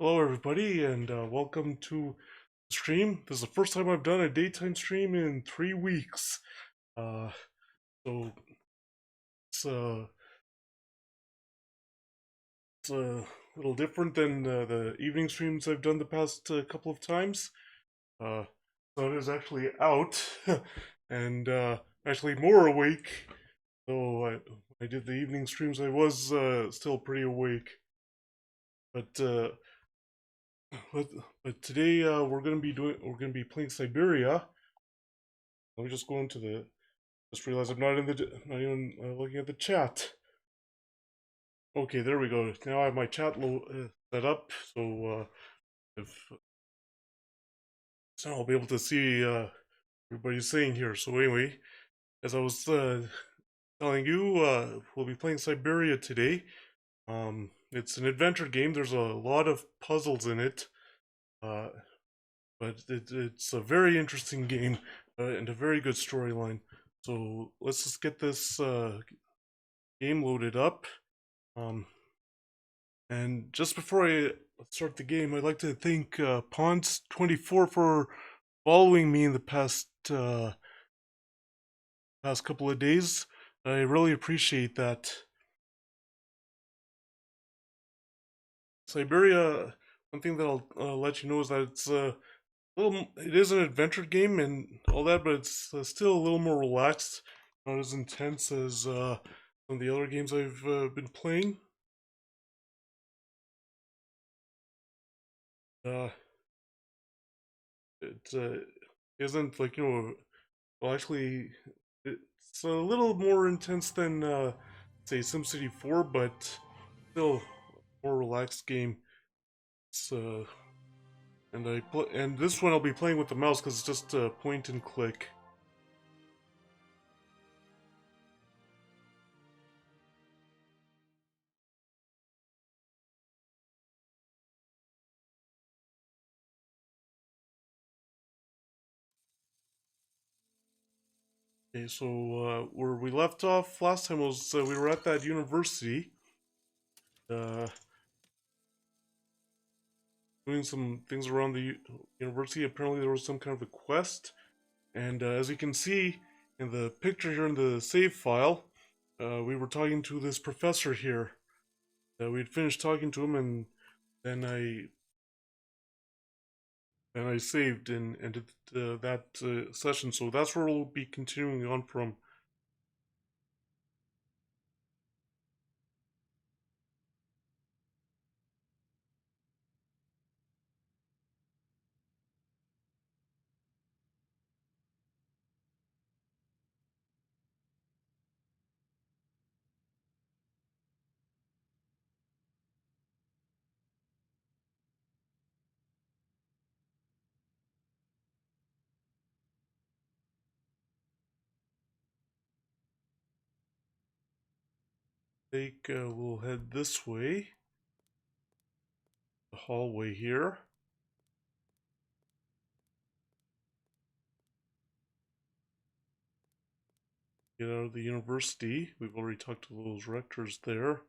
Hello, everybody, and welcome to the stream. This is the first time I've done a daytime stream in 3 weeks. Uh, so it's, uh, it's a little different than the evening streams I've done the past couple of times. Uh, Sun is actually out, and actually more awake. So I did the evening streams. I was still pretty awake, but but, but today we're gonna be playing Syberia. Let me just go into the. Just realized I'm not even looking at the chat. Okay, there we go. Now I have my chat set up, so if so I'll be able to see everybody's saying here. So anyway, as I was telling you, we'll be playing Syberia today. It's an adventure game. There's a lot of puzzles in it, uh, but it's a very interesting game and a very good storyline. So let's just get this game loaded up. Um, and just before I start the game, I'd like to thank Pawns24 for following me in the past couple of days. I really appreciate that. Syberia, one thing that I'll let you know is that it is an adventure game and all that, but it's still a little more relaxed, not as intense as some of the other games I've been playing. Uh, it isn't like, well, actually, it's a little more intense than, say, SimCity 4, but still a more relaxed game. It's, and this one I'll be playing with the mouse because it's just point and click. Okay, so where we left off last time was we were at that university, uh, doing some things around the university. Apparently, there was some kind of a quest, and as you can see in the picture here in the save file, we were talking to this professor here. We'd finished talking to him, and then I saved and ended that session. So that's where we'll be continuing on from. We'll head this way, the hallway here. Get out of the university. We've already talked to those rectors there.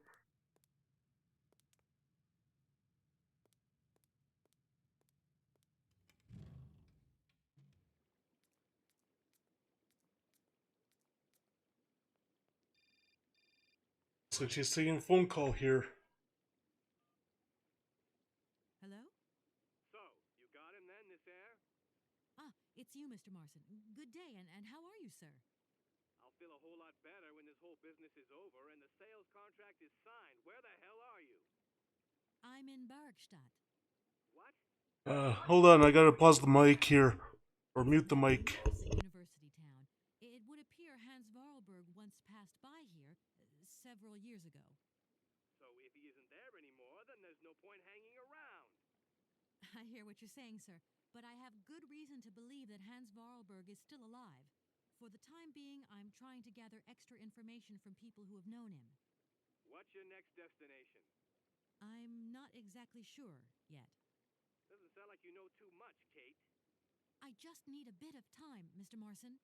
So she's taking a phone call here. Hello? So, you got him then, this air? Ah, it's you, Mr. Marson. Good day, and how are you, sir? I'll feel a whole lot better when this whole business is over and the sales contract is signed. Where the hell are you? I'm in Barkstadt. What? Hold on, I gotta pause the mic here. Or mute the mic. It's a university town. It would appear Hans Vorarlberg once passed by here several years ago. So, if he isn't there anymore, then there's no point hanging around. I hear what you're saying, sir, but I have good reason to believe that Hans Vorarlberg is still alive. For the time being, I'm trying to gather extra information from people who have known him. What's your next destination? I'm not exactly sure yet. Doesn't sound like you know too much, Kate. I just need a bit of time, Mr. Marson.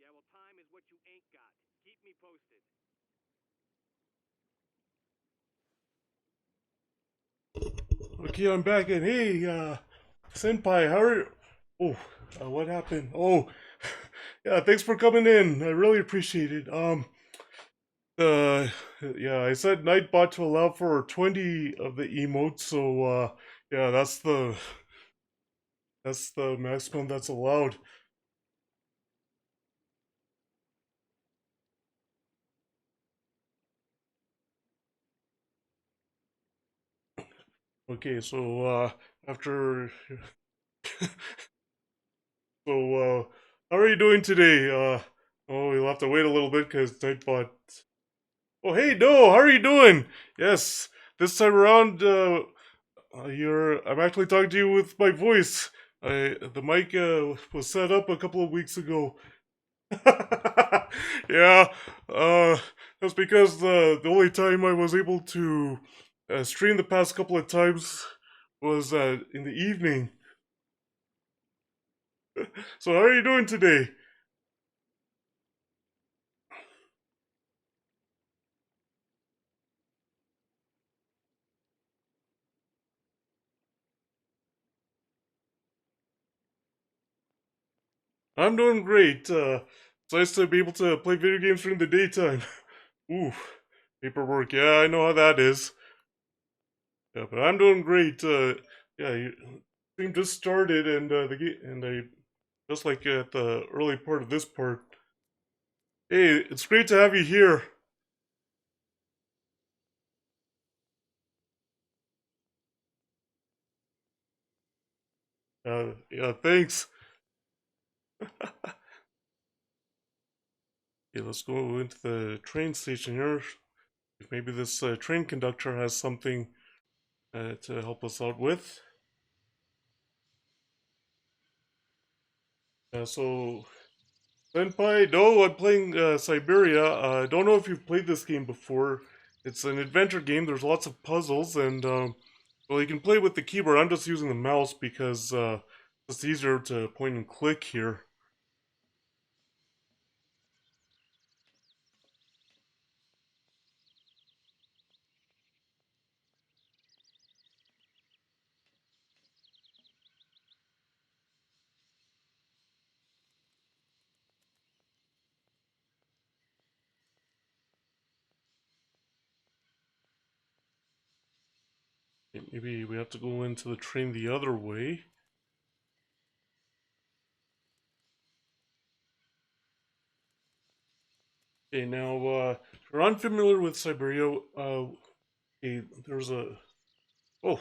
Yeah, well, time is what you ain't got. Keep me posted. Okay, I'm back, and hey, Senpai, how are you? Oh, what happened? Oh, yeah, thanks for coming in. I really appreciate it. Uh, yeah, I set Nightbot to allow for 20 of the emotes, so, yeah, that's the maximum that's allowed. Okay, so, after, so, how are you doing today? Oh, you'll have to wait a little bit, because Nightbot... Oh, hey, No, how are you doing? Yes, this time around, I'm actually talking to you with my voice. The mic was set up a couple of weeks ago. Yeah, that's because the only time I was able to stream the past couple of times was in the evening. So how are you doing today? I'm doing great. It's nice to be able to play video games during the daytime. Ooh, paperwork. Yeah, I know how that is. Yeah, but I'm doing great. Yeah, stream just started, and I just like at the early part of this part. Hey, it's great to have you here. Yeah, thanks. Okay, let's go into the train station here. If maybe this train conductor has something to help us out with. So, Senpai, no, I'm playing Syberia. I don't know if you've played this game before. It's an adventure game. There's lots of puzzles, and well, you can play with the keyboard. I'm just using the mouse because it's easier to point and click here. Maybe we have to go into the train the other way. Okay, now, if you're unfamiliar with Syberia, okay, there's a... Oh,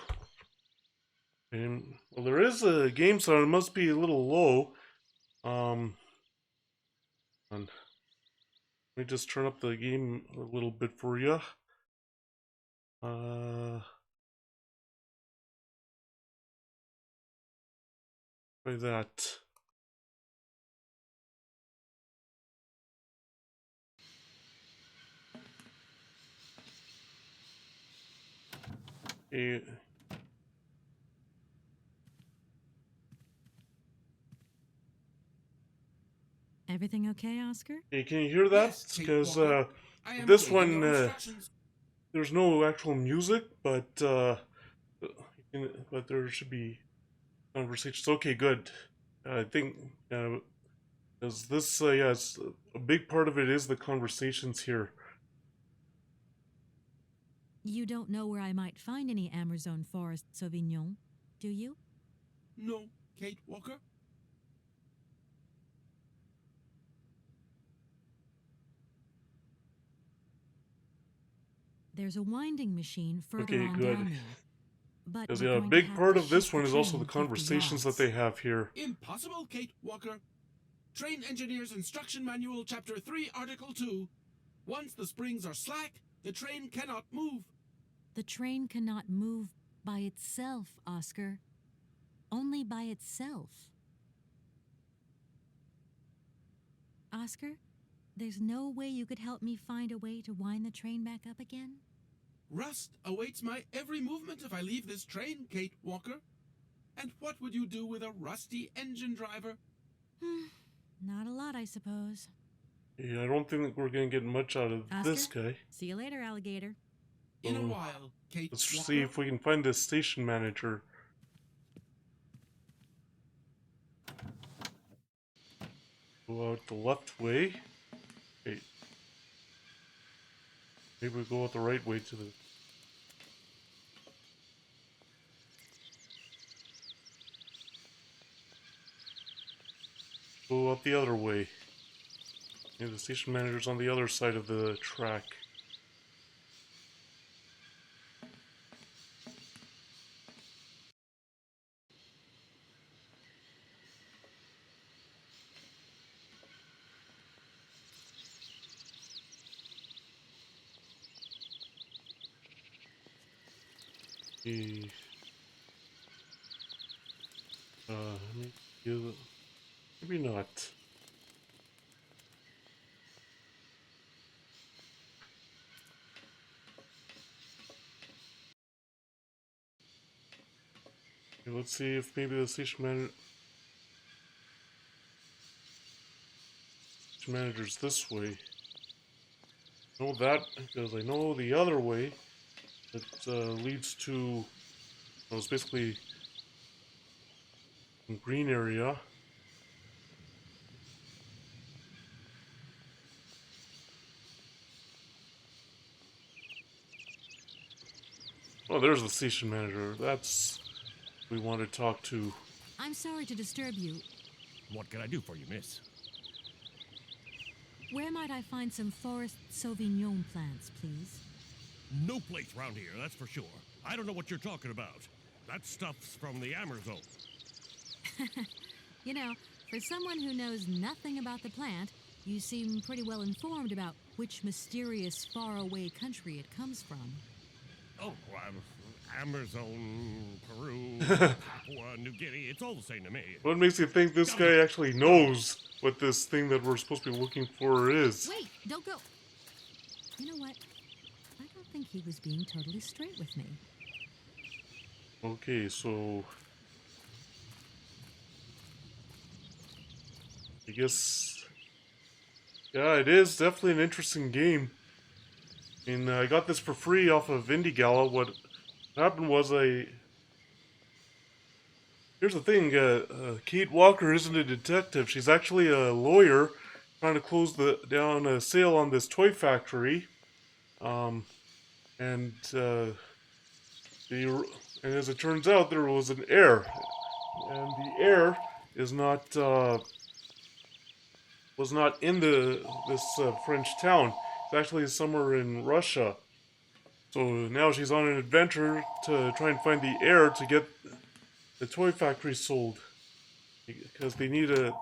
well, there is a game sound. It must be a little low. And let me just turn up the game a little bit for you. Try that. Okay, Everything okay, Oscar? hey, can you hear that? Yes, Kate Because Walker. I am this awaiting one, your instructions. there's no actual music, but but there should be conversations. Okay, good. I think because this, yeah, it's, a big part of it is the conversations here. You don't know where I might find any Amazon Forest Sauvignon, do you? No, Kate Walker. There's a winding machine further Okay, on good. down there. But Because we're yeah, a going to big have part to of this shift one the is also train the 50 conversations that yards. they have here. Impossible, Kate Walker. Train Engineer's Instruction Manual, Chapter 3, Article 2. Once the springs are slack, the train cannot move. The train cannot move by itself, Oscar. Only by itself. Oscar, there's no way you could help me find a way to wind the train back up again? Rust awaits my every movement if I leave this train, Kate Walker. And what would you do with a rusty engine driver? Not a lot, I suppose. Yeah, I don't think that we're gonna get much out of Oscar, this guy. see you later, alligator. In a So, while, Kate let's Walker. see if we can find this station manager. Go out the left way. Okay. Maybe we go out the right way to the... Go out the other way. Yeah, the station manager's on the other side of the track. Okay. Maybe not. Okay, let's see if maybe the station manager's this way. I know that because I know the other way that leads to... Well, it's basically a green area. Oh, there's the station manager. That's who we want to talk to. I'm sorry to disturb you. What can I do for you, miss? Where might I find some Forest Sauvignon plants, please? No place around here, that's for sure. I don't know what you're talking about. That stuff's from the Amazon. You know, for someone who knows nothing about the plant, you seem pretty well informed about which mysterious faraway country it comes from. Oh, Amazon, Peru, Papua New Guinea, it's all the same to me. What makes you think this guy actually knows what this thing that we're supposed to be looking for is? Wait, don't go. You know what? I don't think he was being totally straight with me. Okay, so... I guess... Yeah, it is definitely an interesting game. I mean, I got this for free off of IndieGala. What happened was Here's the thing, Kate Walker isn't a detective. She's actually a lawyer trying to close down a sale on this toy factory. And as it turns out, there was an heir. And the heir is not... was not in this French town. It's actually somewhere in Russia. So now she's on an adventure to try and find the heir to get the toy factory sold. Because they need a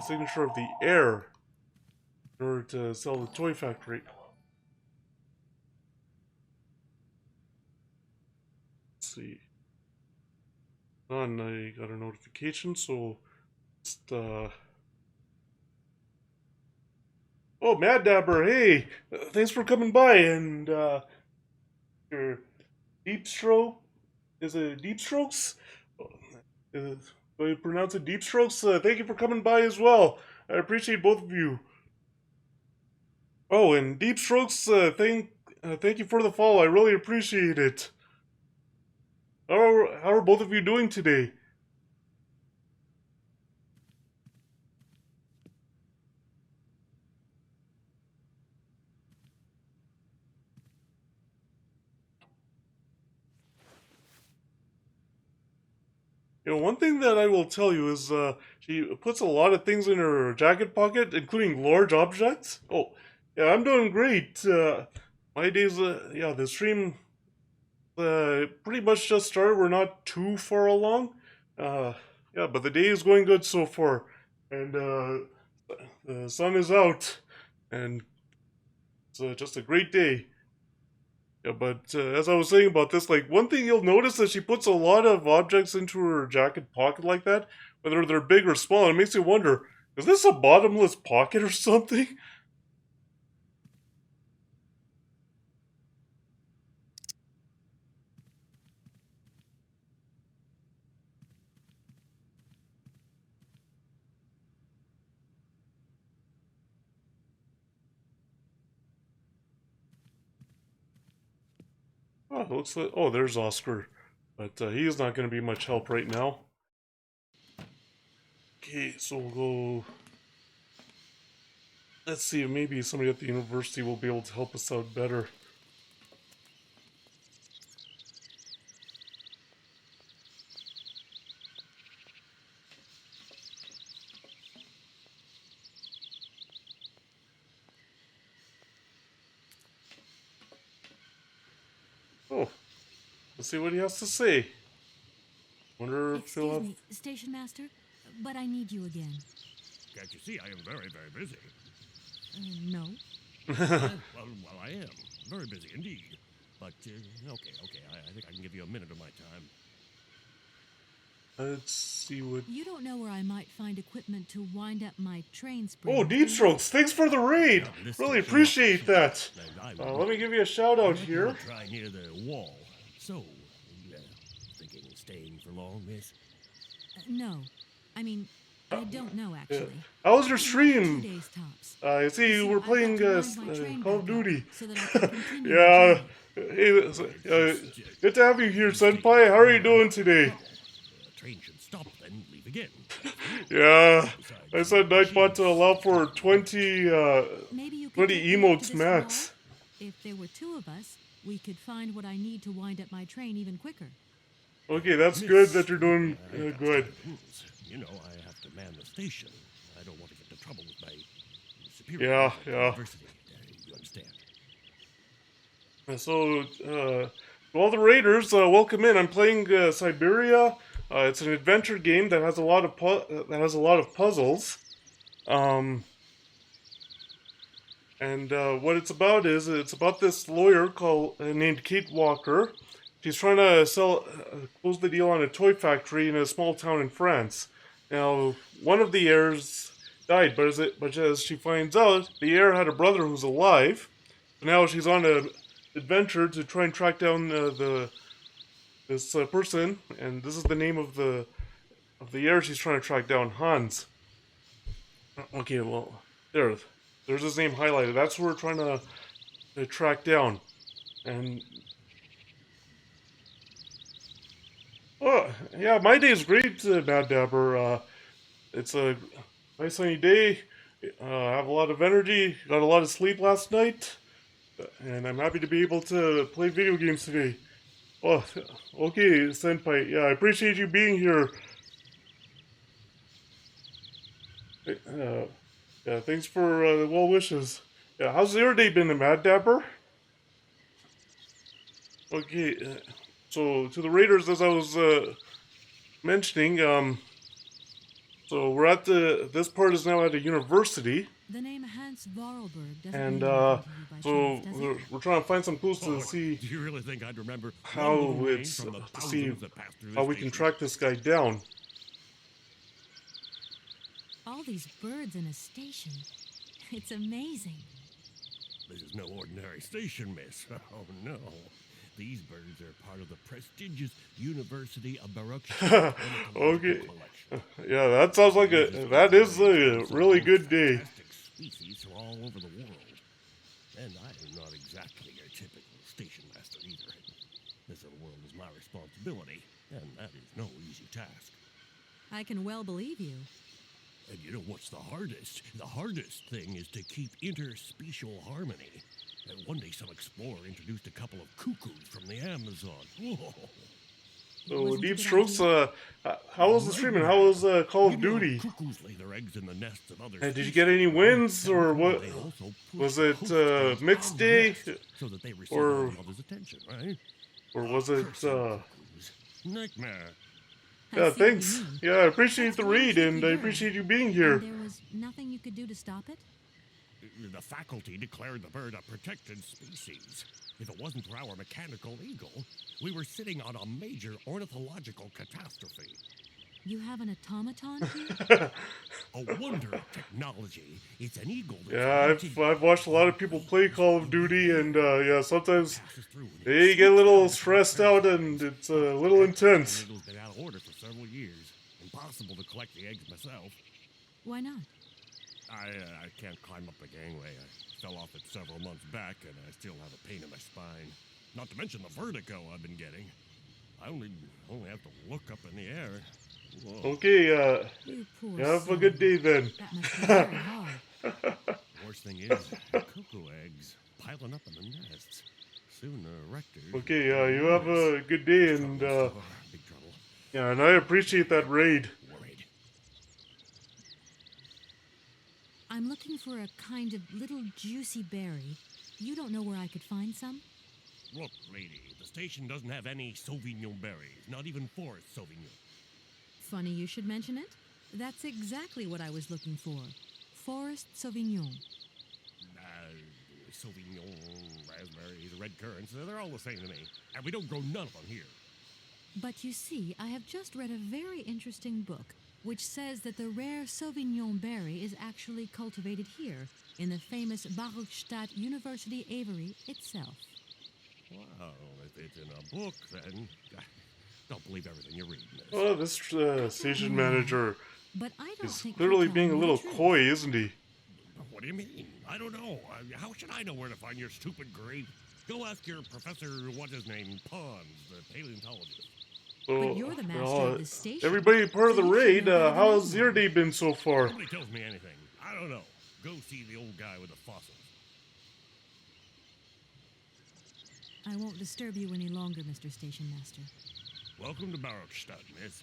signature of the heir in order to sell the toy factory. Let's see. Done. I got a notification, so just oh, Mad Dabber, hey! Thanks for coming by, and your Deep Stroke? Is it Deep Strokes? Do I pronounce it Deep Strokes? Thank you for coming by as well. I appreciate both of you. Oh, and Deep Strokes, thank you for the follow. I really appreciate it. How are both of you doing today? You know, one thing that I will tell you is she puts a lot of things in her jacket pocket, including large objects. Oh, yeah, I'm doing great. My days, yeah, the stream pretty much just started. We're not too far along. Yeah, but the day is going good so far. And the sun is out. And it's just a great day. Yeah, but as I was saying about this, like, one thing you'll notice is she puts a lot of objects into her jacket pocket like that, whether they're big or small. It makes you wonder, is this a bottomless pocket or something? Oh, it looks like... Oh, there's Oscar. But he's not going to be much help right now. Okay, so we'll go... Let's see, maybe somebody at the university will be able to help us out better. Oh, let's see what he has to say. Wonder if he'll Excuse have... me, Station Master, but I need you again. Can't you see I am very, very busy? No. Well, I am. Very busy indeed. But, okay. I think I can give you a minute of my time. Let's see what... You don't know where I might find equipment to wind up my train springs. Oh, do Deep you? Strokes, thanks for the raid! Now, this Really station appreciate is- that. and I will Let me give you a shout out here. Try near the wall. So, thinking of staying for long, miss? No. I mean, I don't know, actually. How was your 2 stream? days tops. I see you were I've got playing to wind my train Call of back up Duty. so that I can continue my Yeah, journey. hey, good to have you here, Senpai. How are you doing today? The train should stop, then leave again. Yeah, I said Nightbot to allow for 20, Maybe you 20 could take me up to emotes this max. wall? If there were 2 of us, we could find what I need to wind up my train even quicker. Okay, that's good that you're doing good. You know, I have to man the station. I don't want to get into trouble with my superiors Yeah, at the yeah. university. You understand? So, to all the raiders, welcome in. I'm playing Syberia. It's an adventure game that has a lot of puzzles. And what it's about is it's about this lawyer named Kate Walker. She's trying to close the deal on a toy factory in a small town in France. Now, one of the heirs died, but as she finds out, the heir had a brother who's alive. So now she's on an adventure to try and track down this person, and this is the name of the heir she's trying to track down, Hans. Okay, well, there's his name highlighted. That's who we're trying to track down, and oh yeah, my day's great, Mad Dabber. It's a nice sunny day. I have a lot of energy. Got a lot of sleep last night, and I'm happy to be able to play video games today. Oh, okay, Senpai. Yeah, I appreciate you being here. Yeah, thanks for the well wishes. Yeah, how's your day been, Mad Dapper? Okay, so to the Raiders, as I was mentioning, so we're at this part is now at a university, The name Hans Vorarlberg doesn't and mean anything to you by so chance, does it? we're trying to find some clues to Oh, see do you really think I'd remember how one little name it's from the to see thousands that passed through how this we can station? track this guy down. All these birds in a station. It's amazing. This is no ordinary station, miss. Oh, no. These birds are part of the prestigious University of Baroque Okay. collection. Yeah, that sounds like that is a really good day. Fantastic species from all over the world. And I am not exactly your typical station master either. This little world is my responsibility, and that is no easy task. I can well believe you. And you know what's the hardest? The hardest thing is to keep interspecial harmony. And one day some explorer introduced a couple of cuckoos from the Amazon. Whoa. So Wasn't a Deep good Strokes, idea. how was the stream and how was Call of You know, Duty? cuckoos lay their eggs in the nests of other And did you species. get any wins or what? They also push Was the it host eggs mixed on the day nest so that they receive or- all the other's attention, right? Or was it Cursing cuckoos. Nightmare. I yeah, see what you thanks. mean. Yeah, I appreciate That's the one read cheeky and I bird. appreciate you being And here. there was nothing you could do to stop it? The faculty declared the bird a protected species. If it wasn't for our mechanical eagle, we were sitting on a major ornithological catastrophe. You have an automaton here? A wonder of technology. It's an eagle that's Yeah, I've watched a lot of people play Call of Duty and yeah, sometimes passes through and they get a little stressed out and it's a little intense. The eagle's been out of order for several years. Impossible to collect the eggs myself. Why not? I can't climb up the gangway. I fell off it several months back, and I still have a pain in my spine. Not to mention the vertigo I've been getting. I only have to look up in the air. Whoa. Okay, You poor have a soul. good day then. That must be very hard. The worst thing is, the cuckoo eggs piling up in the nests. Soon the rectors... Okay, you have a good day, and, Big trouble. yeah, and I appreciate that raid. Worried. I'm looking for a kind of little juicy berry. You don't know where I could find some? Look, lady, the station doesn't have any Sauvignon berries, not even forest Sauvignon. Funny you should mention it. That's exactly what I was looking for. Forest Sauvignon. Sauvignon, raspberries, red currants, they're all the same to me. And we don't grow none of them here. But you see, I have just read a very interesting book which says that the rare Sauvignon berry is actually cultivated here, in the famous Baruchstadt University aviary itself. Well, if it's in a book, then don't believe everything you read. Oh, this station manager But I don't is think clearly you're being a telling me little the truth. coy, isn't he? What do you mean? I don't know. How should I know where to find your stupid grape? Go ask your professor, what's his name, Pons, the paleontologist. So, But you're the master well, of the station. everybody part of the so you should raid, know better than how's anyone. your day been so far? Nobody tells me anything. I don't know. Go see the old guy with the fossils. I won't disturb you any longer, Mr. Station Master. Welcome to Baruchstadt, miss.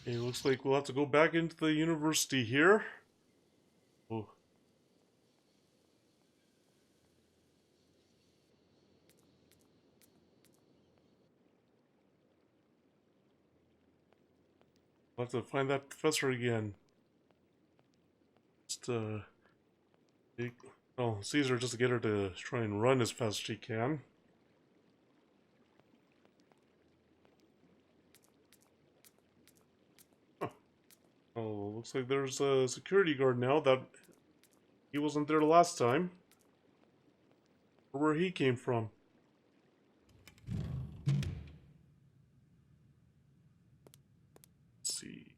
It looks like we'll have to go back into the university here. Oh. We'll have to find that professor again. Just, oh, Caesar, just to get her to try and run as fast as she can. Huh. Oh, looks like there's a security guard now. That he wasn't there last time. Or where he came from. Let's see.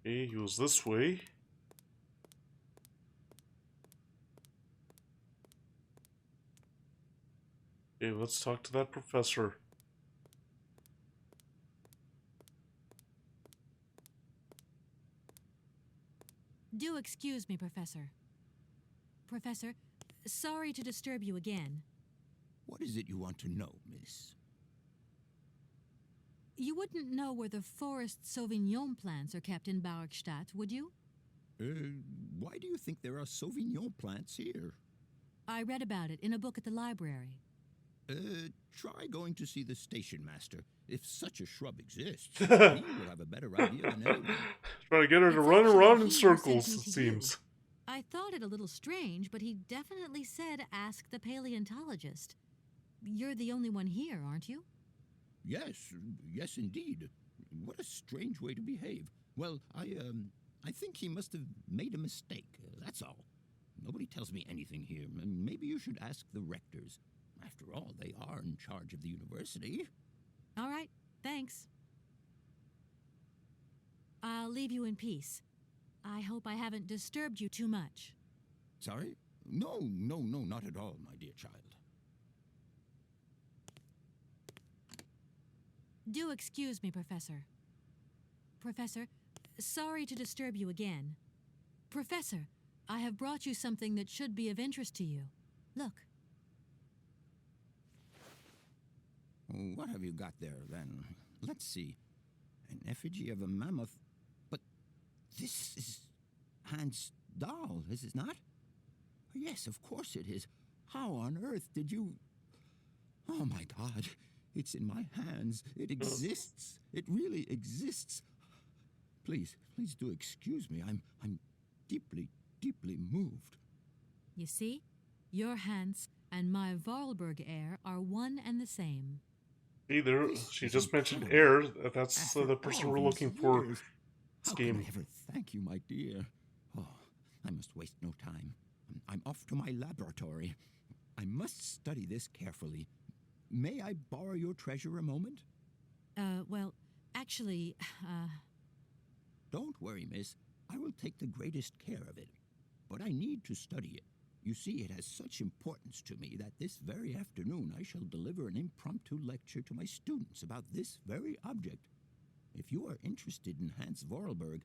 Okay, he was this way. Okay, let's talk to that professor. Do excuse me, Professor. Professor, sorry to disturb you again. What is it you want to know, miss? You wouldn't know where the forest Sauvignon plants are kept in Baruchstadt, would you? Why do you think there are Sauvignon plants here? I read about it in a book at the library. Try going to see the station master. If such a shrub exists, he will have a better idea than anyone. Trying to get her to It's run actually around he in who circles, sent me it to you. seems. I thought it a little strange, but he definitely said ask the paleontologist. You're the only one here, aren't you? Yes, indeed. What a strange way to behave. Well, I think he must have made a mistake. That's all. Nobody tells me anything here. Maybe you should ask the rectors. After all, they are in charge of the university. All right, thanks. I'll leave you in peace. I hope I haven't disturbed you too much. Sorry? No, not at all, my dear child. Do excuse me, Professor. Professor, sorry to disturb you again. Professor, I have brought you something that should be of interest to you. Look. What have you got there, then? Let's see. An effigy of a mammoth. But this is Hans' doll, is it not? Yes, of course it is. How on earth did you... Oh, my God. It's in my hands. It exists. It really exists. Please do excuse me. I'm deeply moved. You see? Your Hans and my Vorarlberg heir are one and the same. Either This she is just mentioned incredible. air. That's After the person all we're these looking for. years, This how game. can I ever thank you, my dear? Oh, I must waste no time. I'm off to my laboratory. I must study this carefully. May I borrow your treasure a moment? Well, actually, Don't worry, miss. I will take the greatest care of it. But I need to study it. You see, it has such importance to me that this very afternoon I shall deliver an impromptu lecture to my students about this very object. If you are interested in Hans Vorarlberg,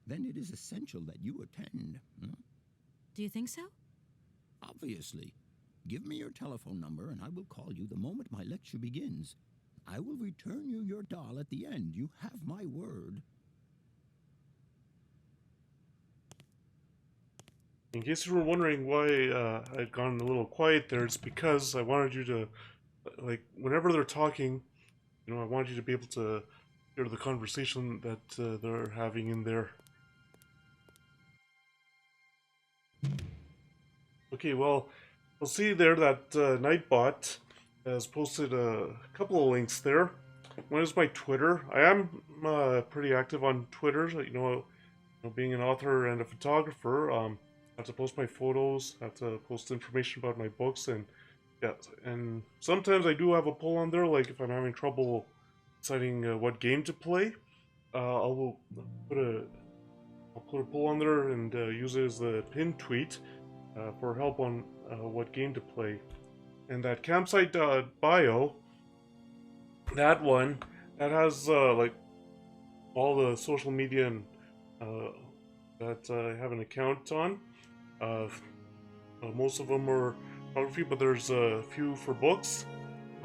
then it is essential that you attend. do you think so? Obviously. Give me your telephone number and I will call you the moment my lecture begins. I will return you your doll at the end. You have my word. In case you were wondering why I'd gone a little quiet there, it's because I wanted you to, like, whenever they're talking, I wanted you to be able to hear the conversation that they're having in there. Okay, well, you'll see there that Nightbot has posted a couple of links there. One is my Twitter. I am pretty active on Twitter, being an author and a photographer. I have to post my photos, I have to post information about my books, and yeah, and sometimes I do have a poll on there, like if I'm having trouble deciding what game to play, I'll put a poll on there and use it as the pinned tweet for help on what game to play. And that campsite.bio, that one, that has like all the social media and, that I have an account on. Most of them are photography, but there's a few for books.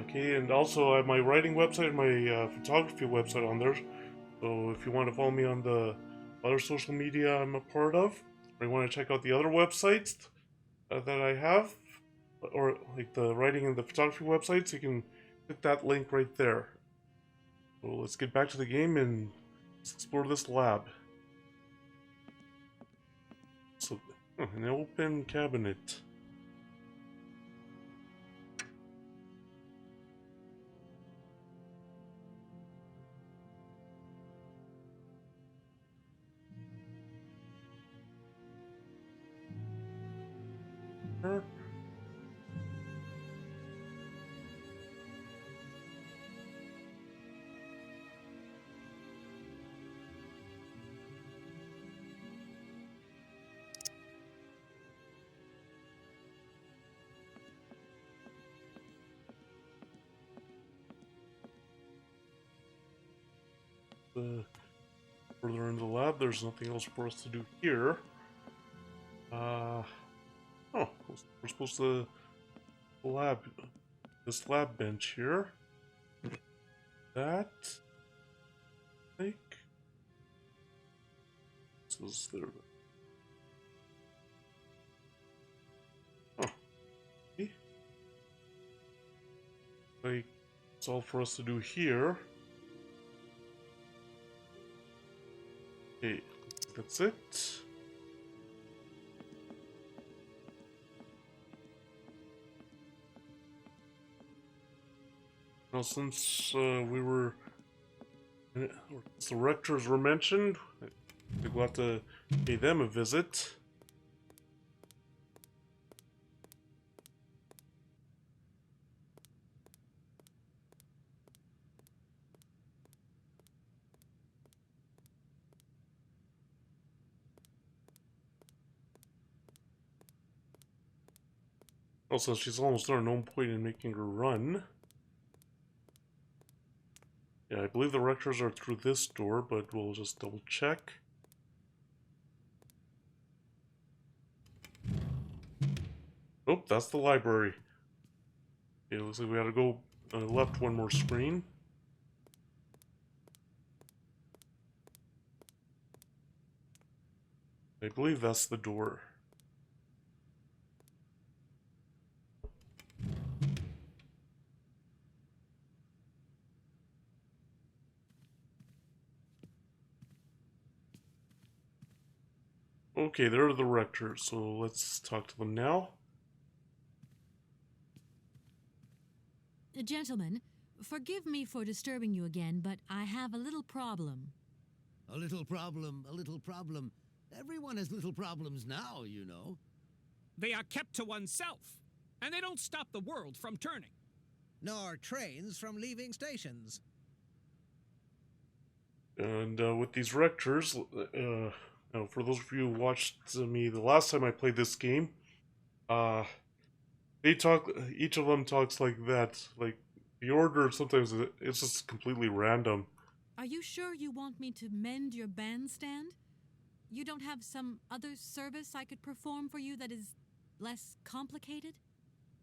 Okay, and also I have my writing website and my photography website on there. So if you want to follow me on the other social media I'm a part of, or you want to check out the other websites that I have, or like the writing and the photography websites, you can click that link right there. So let's get back to the game and let's explore this lab. So, an open cabinet. Huh? Further in the lab, there's nothing else for us to do here. Oh, we're supposed to lab this lab bench here. That, I think, this is there. Oh, okay. Like, it's all for us to do here. Okay, that's it. Now, since we were, the rectors were mentioned, we'll have to pay them a visit. Also, she's almost there, no point in making her run. Yeah, I believe the rectors are through this door, but we'll just double check. Oh, that's the library. Okay, looks like we gotta go left one more screen. I believe that's the door. Okay, there are the rectors, so let's talk to them now. Gentlemen, forgive me for disturbing you again, but I have a little problem. A little problem, a little problem. Everyone has little problems now, you know. They are kept to oneself, and they don't stop the world from turning. Nor trains from leaving stations. And with these rectors, for those of you who watched me the last time I played this game, they talk. Each of them talks like that. Like the order, sometimes it's just completely random. Are you sure you want me to mend your bandstand? You don't have some other service I could perform for you that is less complicated?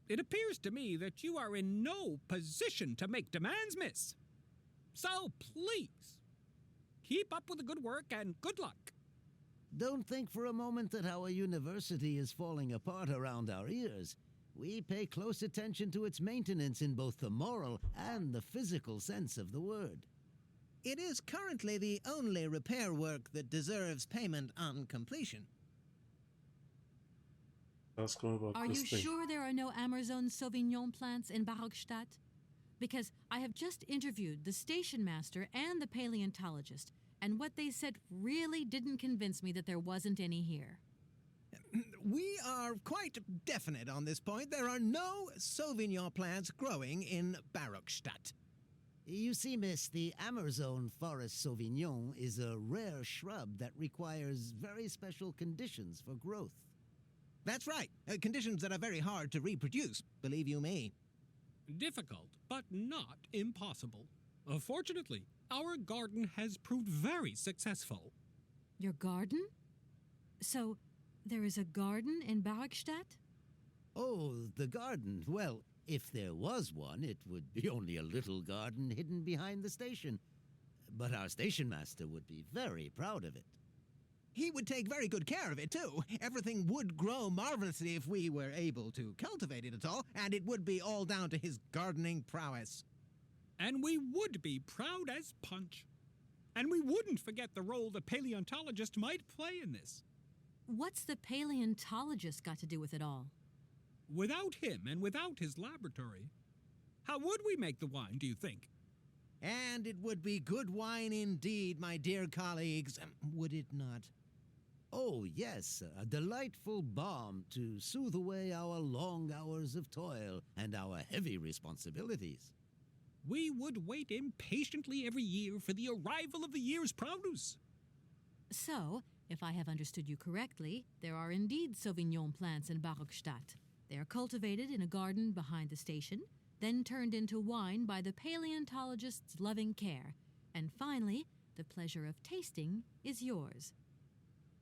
It appears to me that you are in no position to make demands, miss. So please, keep up with the good work and good luck. Don't think for a moment that our university is falling apart around our ears. We pay close attention to its maintenance in both the moral and the physical sense of the word. It is currently the only repair work that deserves payment on completion. Ask him about Are this you thing. sure there are no Amazon Sauvignon plants in Barockstadt? Because I have just interviewed the station master and the paleontologist, and what they said really didn't convince me that there wasn't any here. We are quite definite on this point. There are no Sauvignon plants growing in Barockstadt. You see, miss, the Amazon Forest Sauvignon is a rare shrub that requires very special conditions for growth. That's right. Conditions that are very hard to reproduce, believe you me. Difficult, but not impossible. Fortunately, our garden has proved very successful. Your garden? So, there is a garden in Barockstadt? Oh, the garden. Well, if there was one, it would be only a little garden hidden behind the station. But our station master would be very proud of it. He would take very good care of it, too. Everything would grow marvelously if we were able to cultivate it at all, and it would be all down to his gardening prowess. And we would be proud as punch. And we wouldn't forget the role the paleontologist might play in this. What's the paleontologist got to do with it all? Without him and without his laboratory, how would we make the wine, do you think? And it would be good wine indeed, my dear colleagues, would it not? Oh, yes, a delightful balm to soothe away our long hours of toil and our heavy responsibilities. We would wait impatiently every year for the arrival of the year's produce. So, if I have understood you correctly, there are indeed Sauvignon plants in Barockstadt. They are cultivated in a garden behind the station, then turned into wine by the paleontologist's loving care, and finally, the pleasure of tasting is yours.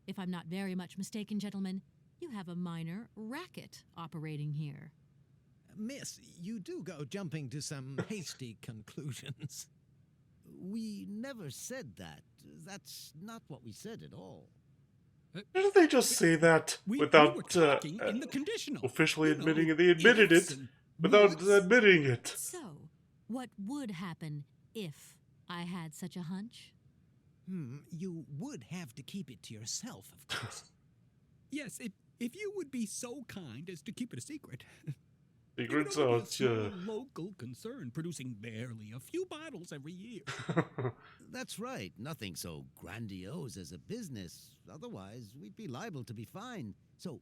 If I'm not very much mistaken, gentlemen, you have a minor racket operating here. Miss, you do go jumping to some hasty conclusions. We never said that. That's not what we said at all. Didn't they just say that We without were talking in the conditional. officially You know, admitting it? They admitted ifs it and without woulds. admitting it. So, what would happen if I had such a hunch? You would have to keep it to yourself, of course. Yes, if you would be so kind as to keep it a secret. Secrets It would only be a out. small local concern producing barely a few bottles every year. That's right. Nothing so grandiose as a business. Otherwise, we'd be liable to be fined. So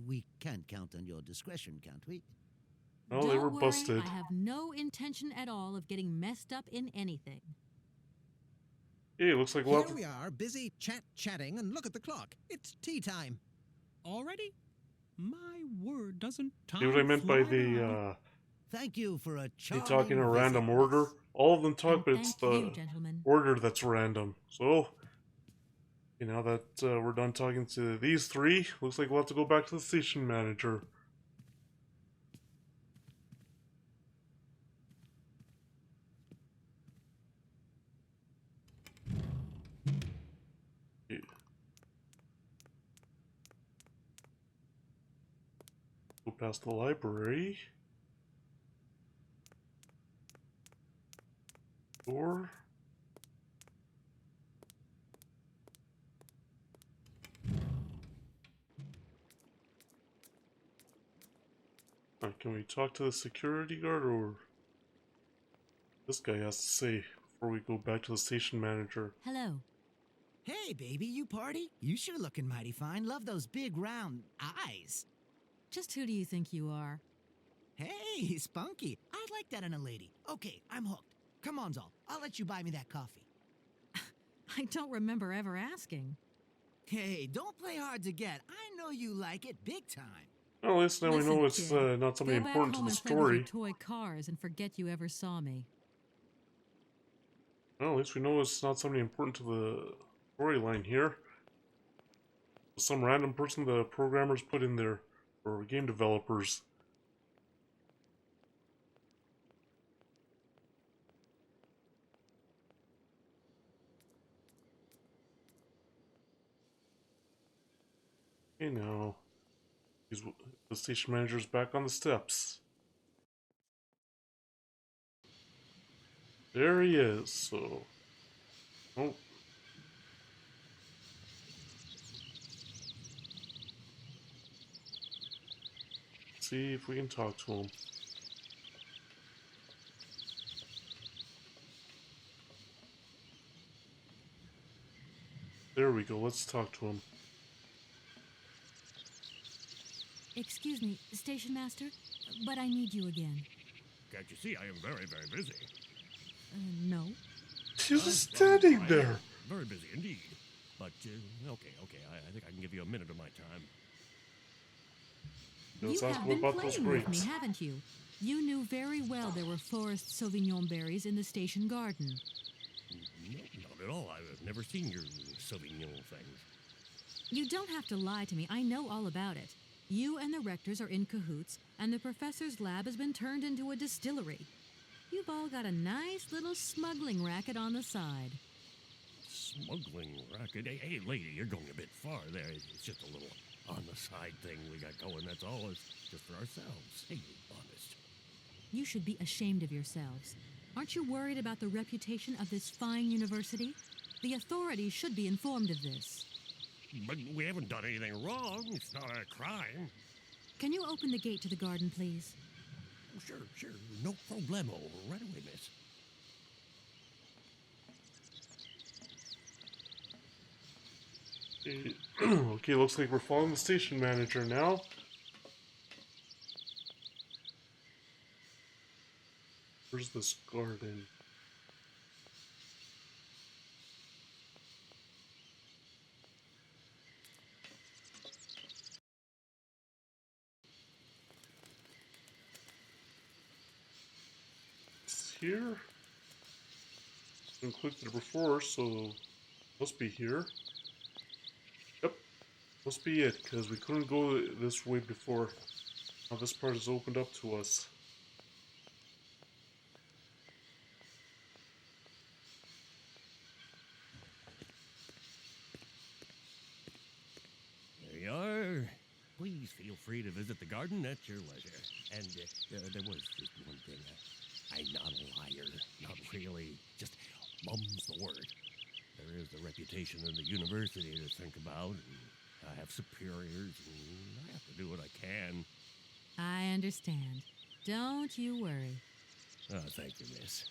we can't count on your discretion, can't we? Oh, Don't they were worry, busted. I have no intention at all of getting messed up in anything. Hey, looks like Here lots. we are, busy chatting, and look at the clock. It's tea time. Already? My word, doesn't time See what I meant by fly the by? Thank you for a they charming talk in a random visit, order? miss. All of them talk, And but it's thank you, the gentlemen. order that's random. So, now that we're done talking to these three, looks like we'll have to go back to the station manager. Yeah. Go past the library. Door. Can we talk to the security guard or this guy has to say before we go back to the station manager? Hello. Hey, baby, you party? You sure looking mighty fine. Love those big round eyes. Just who do you think you are? Hey, spunky. I'd like that in a lady. Okay, I'm hooked. Come on, Zol. I'll let you buy me that coffee. I don't remember ever asking. Hey, don't play hard to get. I know you like it big time. Well, at least now we know Listen, it's kid, not something go back important to home the and play with your story. toy cars and forget you ever saw me. Well, at least we know it's not something important to the storyline here. Some random person the programmers put in there, or game developers. Okay, now the station manager's back on the steps. There he is. So, oh, see if we can talk to him. There we go. Let's talk to him. Excuse me, Station Master, but I need you again. Can't you see I am very, very busy? No. He was just standing I am there. very busy indeed. But, okay, I think I can give you a minute of my time. Let's You ask have him been about those playing with me, grapes. haven't you? You knew very well there were forest Sauvignon berries in the station garden. No, not at all. I've never seen your Sauvignon things. You don't have to lie to me. I know all about it. You and the rectors are in cahoots, and the professor's lab has been turned into a distillery. You've all got a nice little smuggling racket on the side. Smuggling racket? Hey, lady, you're going a bit far there. It's just a little on-the-side thing we got going, that's all. It's just for ourselves. Hey, honest. You should be ashamed of yourselves. Aren't you worried about the reputation of this fine university? The authorities should be informed of this. But we haven't done anything wrong. It's not a crime. Can you open the gate to the garden, please? Oh, sure. No problemo. Right away, miss. Okay, looks like we're following the station manager now. Where's this garden? It's here? Didn't click there before, so must be here. Yep, must be it, because we couldn't go this way before. Now this part is opened up to us. There you are. Please feel free to visit the garden at your leisure. And there was just one thing. I'm not a liar. Not really. Just mum's the word. There is the reputation of the university to think about. And I have superiors, and I have to do what I can. I understand. Don't you worry. Oh, thank you, miss.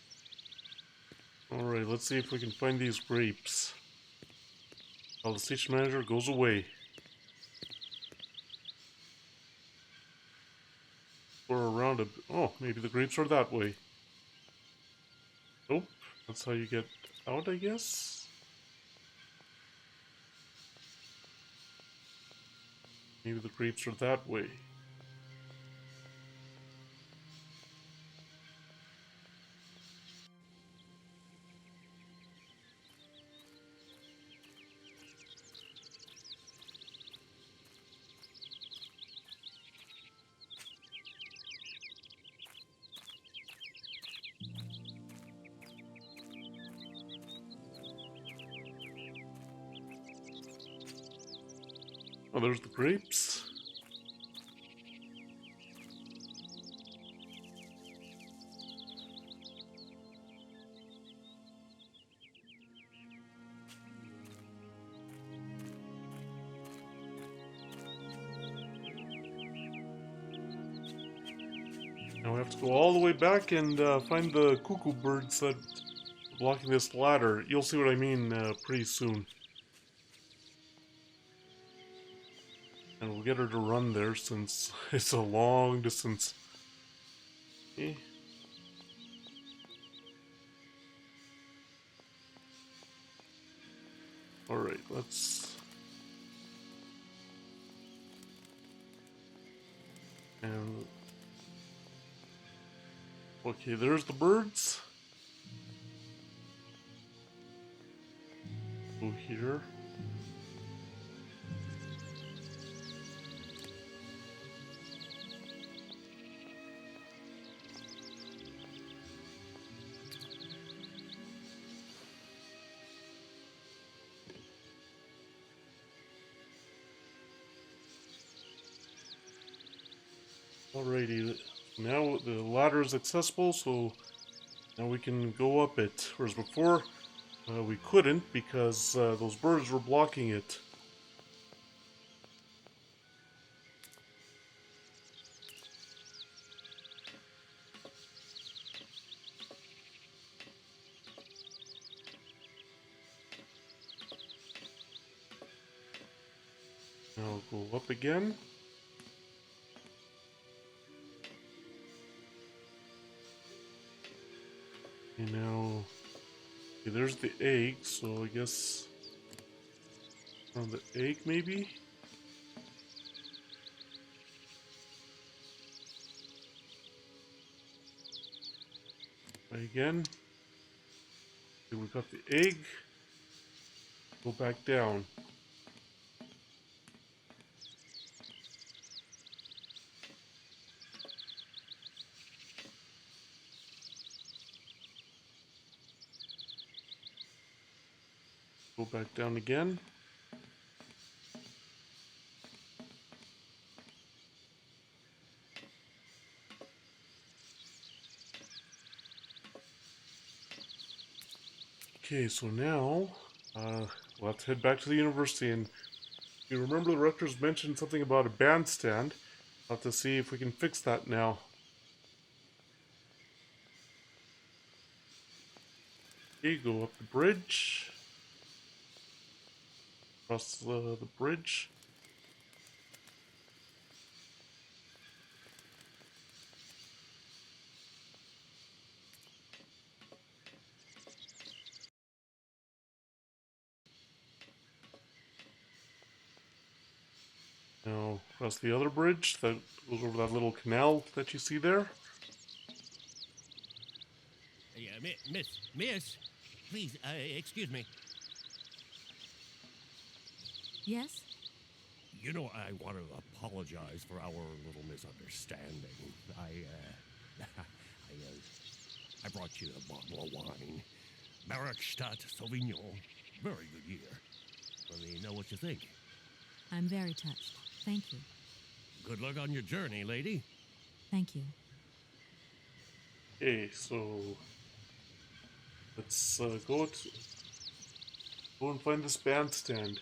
Alright, let's see if we can find these grapes. While the station manager goes away. Or around a... Oh, maybe the grapes are that way. Nope, that's how you get out, I guess? Maybe the grapes are that way. Oh, there's the grapes. Now we have to go all the way back and find the cuckoo birds that are blocking this ladder. You'll see what I mean pretty soon. And And we'll get her to run there since it's a long distance. Okay. Alright, let's... And... Okay, there's the birds. Go here. Alrighty, now the ladder is accessible, so now we can go up it. Whereas before, we couldn't because those birds were blocking it. Now go up again. And now, okay, there's the egg, so I guess on the egg maybe? Try again. Okay, we got the egg. Go back down. Go back down again. Okay, so now we'll have to head back to the university, and you remember the rector's mentioned something about a bandstand. I'll have to see if we can fix that now. Okay, go up the bridge. Across the bridge. Now, across the other bridge that goes over that little canal that you see there. Yeah, miss, please, excuse me. Yes? You know, I want to apologize for our little misunderstanding. I brought you a bottle of wine. Markstadt Sauvignon. Very good year. Let me know what you think. I'm very touched. Thank you. Good luck on your journey, lady. Thank you. Okay, so let's go and find this bandstand.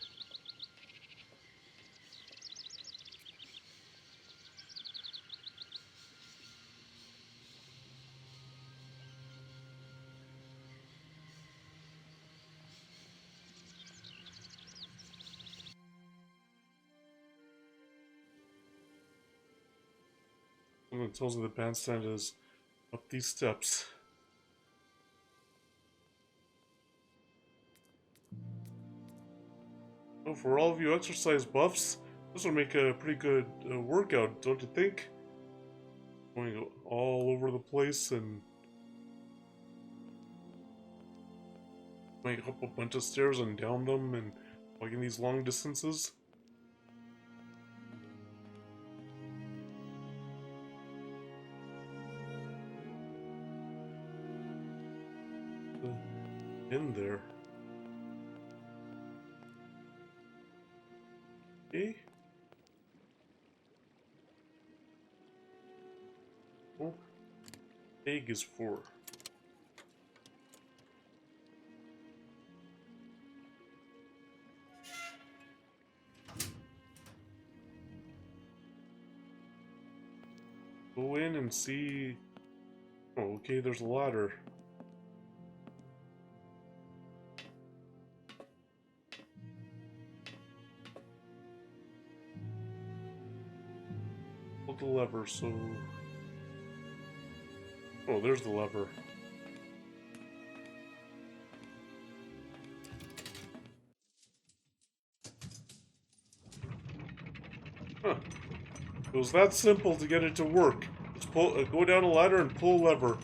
And it tells me the bandstand is up these steps. Oh, for all of you exercise buffs, this will make a pretty good workout, don't you think? Going all over the place and going up a bunch of stairs and down them and walking these long distances. In there. Okay. Oh, egg is 4. Go in and see. Oh, okay, there's a ladder. with the lever, so... Oh, there's the lever. Huh. It was that simple to get it to work. Just pull, go down a ladder and pull a lever.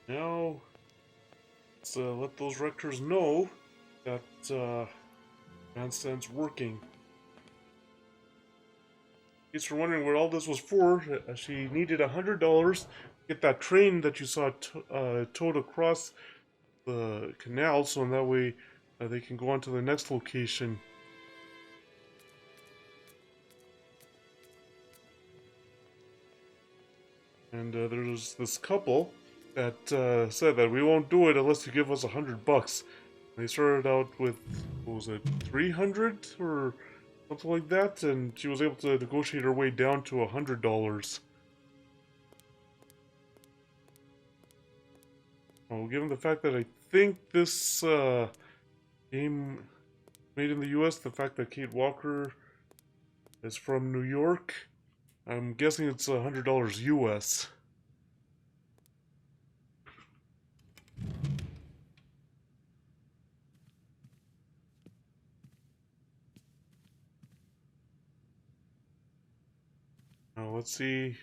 Now, let's let those rectors know that bandstand's working. In case you're wondering what all this was for, she needed $100 to get that train that you saw towed across the canal, so in that way they can go on to the next location. And there's this couple that said that we won't do it unless you give us $100. They started out with, what was it, 300 or something like that, and she was able to negotiate her way down to $100. Well, given the fact that I think this game made in the US, the fact that Kate Walker is from New York, I'm guessing it's $100 US. Now let's see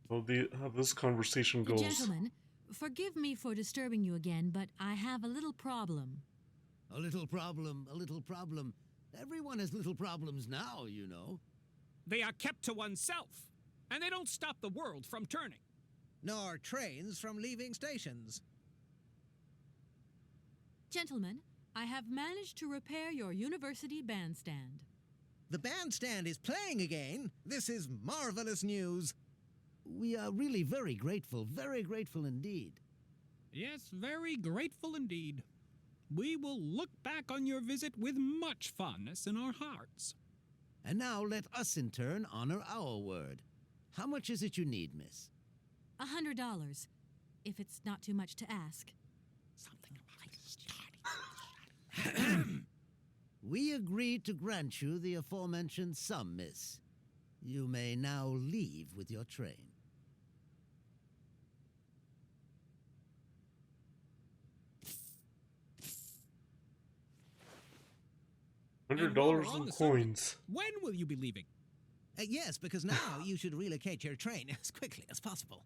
how this conversation goes. Gentlemen, forgive me for disturbing you again, but I have a little problem. A little problem, a little problem. Everyone has little problems now, you know. They are kept to oneself, and they don't stop the world from turning. Nor trains from leaving stations. Gentlemen, I have managed to repair your university bandstand. The bandstand is playing again. This is marvelous news. We are really very grateful indeed. Yes, very grateful indeed. We will look back on your visit with much fondness in our hearts. And now let us in turn honor our word. How much is it you need, miss? $100, if it's not too much to ask. Something like We agreed to grant you the aforementioned sum, miss. You may now leave with your train. $100 in coins. When will you be leaving? Yes, because now you should relocate your train as quickly as possible.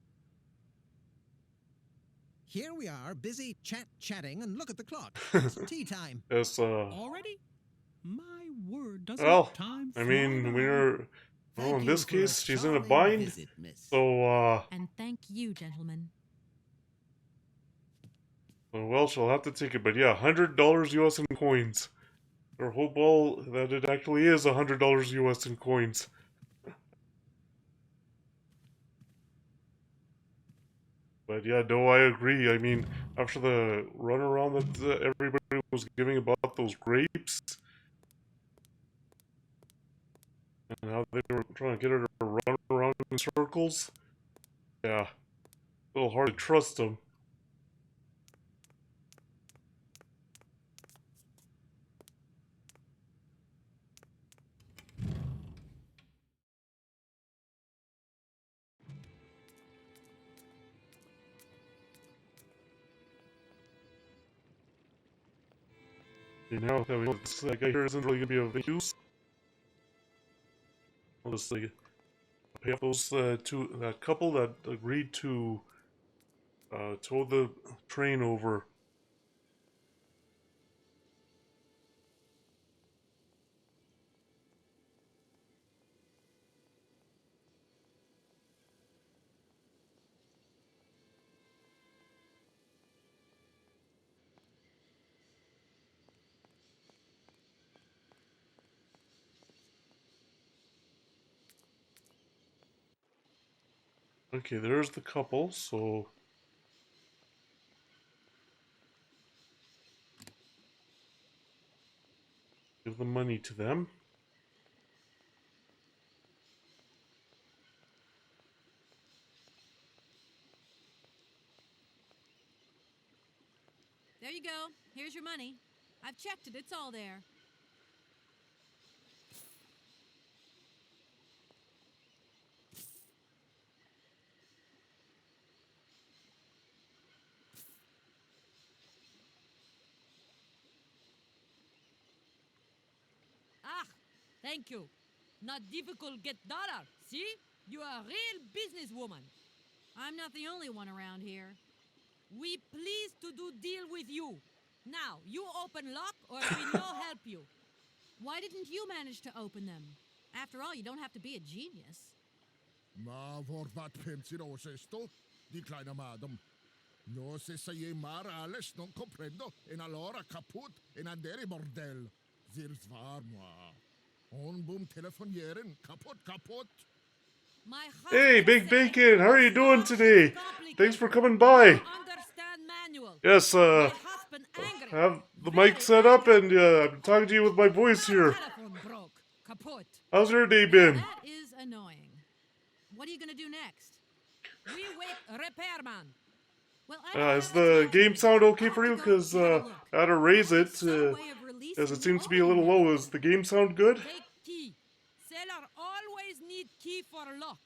Here we are, busy chatting, and look at the clock. It's tea time. Yes, Already? My word, doesn't well, time I fly mean, by? well, Thank in you this for a case, she's in a charming bind, visit, miss. so, And thank you, gentlemen. well, she'll have to take it, but yeah, $100 US in coins. Or hope all that it actually is $100 US in coins. But yeah, no, I agree. I mean, after the runaround that everybody was giving about those grapes, and how they were trying to get her to run around in circles, yeah, a little hard to trust them. You know, that we know this guy here isn't really gonna be of use. I'll just like pay off those that couple that agreed to tow the train over. Okay, there's the couple, so... give the money to them. There you go. Here's your money. I've checked it. It's all there. Ah, thank you. Not difficult get dollar. See? You are a real businesswoman. I'm not the only one around here. We pleased to do deal with you. Now, you open lock or we no help you. Why didn't you manage to open them? After all, you don't have to be a genius. Ma vad pensinos esto? Di kleine madam. No se saye mar alles non comprendo. En allora kaput en andere bordel. Zirs war moi. On boom telefonieren. Kaput. My Hey, husband Big said Bacon, how are you doing stop today? complicating. Thanks for coming by. You understand manual. Yes, My husband angry. have the Very mic set up angry. and I'm talking to you with my voice My here. telephone broke. Kaput. How's your day Now been? that is annoying. What are you gonna do next? We wait repairman. Well, I don't Is have the time game to sound wait. okay I have for to you? go Because have a look. I had to raise There it is some way of releasing as it the seems to be a little opening low. Does the game sound good? Take key. Seller always need key for lock.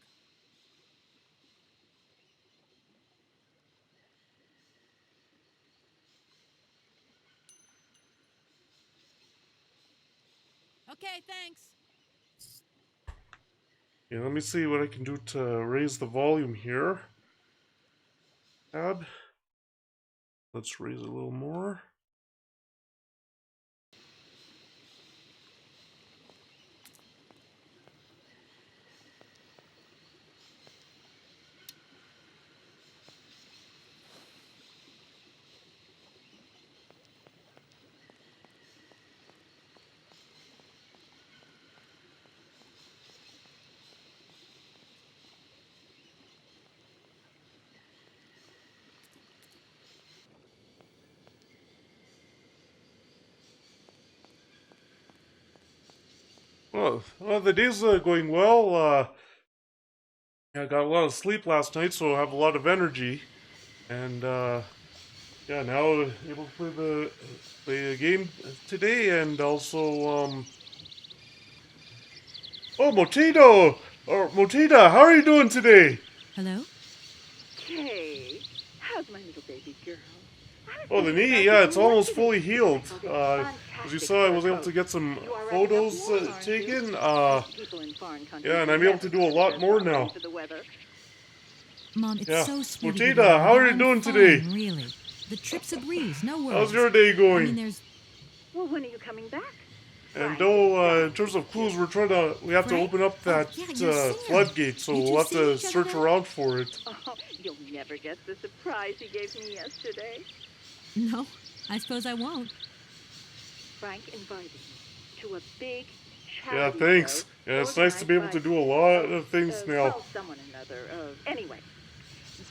Okay, thanks. Yeah, let me see what I can do to raise the volume here. Tab. Let's raise it a little more. Well, the day's going well. I got a lot of sleep last night, so I have a lot of energy. And yeah, now able to play the game today, and also oh, Motito or Motita, how are you doing today? Hello? Hey, how's my little baby girl? Oh, the knee, yeah, it's almost fully healed. As you saw, I was able to get some photos taken. Yeah, and I'm able to do a lot more now. Mom, it's Yeah. so sweet of Motita, you to know how that are you I'm doing fine, today? Really. The trip's a breeze, no worries. How's your day I going? mean, there's... Well, when are you coming back? And though, in terms of clues, we have to Frank? open up that Oh, yeah, you're a singer. floodgate, so You two we'll have see to each other search then? around for it. Oh, you'll never guess the surprise he gave me yesterday. No, I suppose I won't. Frank invited me to a big Yeah, charity thanks. show Yeah, it's nice to be able to organized do a lot of things by, now. well, someone or another. Anyway,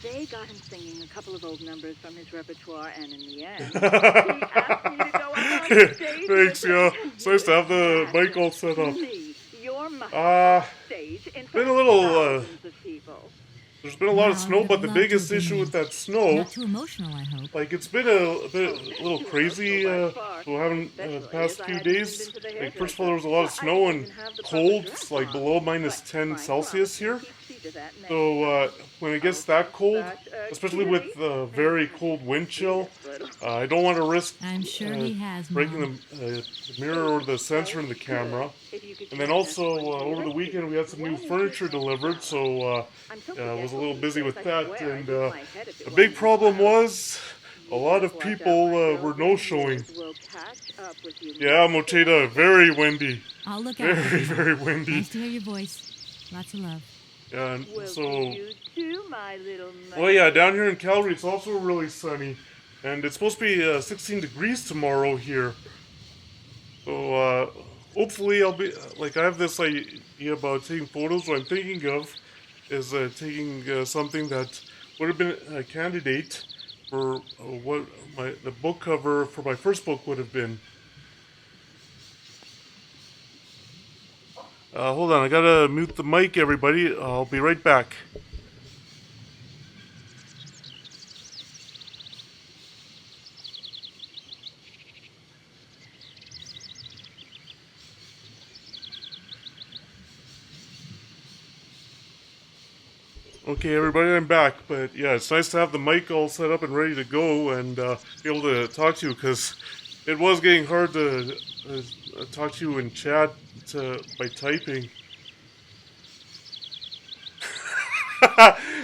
they got him singing a couple of old numbers from his repertoire, and in the end, he asked me to go up on stage Thanks, with yeah. him. It's nice to have the mic all set up. Me, your mother, Uh, stage in been front a of little, thousands of people. There's been a lot of Wow, snow, I'd but the love to have biggest been issue there. with that snow, Not too emotional, I hope. like, it's been a bit little crazy, Too far. so having Especially the past as I few hadn't even days. been to the Like, first of all, hairdresser. there was a lot of I snow didn't and even have the proper cold, dress like on. below minus But 10 Frank Celsius promised me here. he'd see to that next So, time. when it gets Oh, that cold, such a especially cutie. with the very cold wind chill, I don't want to risk I'm sure he has, breaking Mom. the mirror or the sensor in the camera. And then also, over the weekend, we had some new furniture delivered, so I was a little busy with that. And the big problem was a lot of people were no-showing. Yeah, Mocheda, very windy. I'll look out for Very, you, Mom. very windy. Nice to hear your voice. Lots of love. Yeah, and Well, so... you too, my little Well, yeah, down here in Calgary, it's also really sunny. And it's supposed to be 16 degrees tomorrow here. So, hopefully I'll be... Like, I have this idea about taking photos, what I'm thinking of. is taking something that would have been a candidate for what the book cover for my first book would have been. Hold on, I gotta mute the mic, everybody. I'll be right back. Okay, everybody, I'm back. But yeah, it's nice to have the mic all set up and ready to go and be able to talk to you, because it was getting hard to talk to you in chat by typing.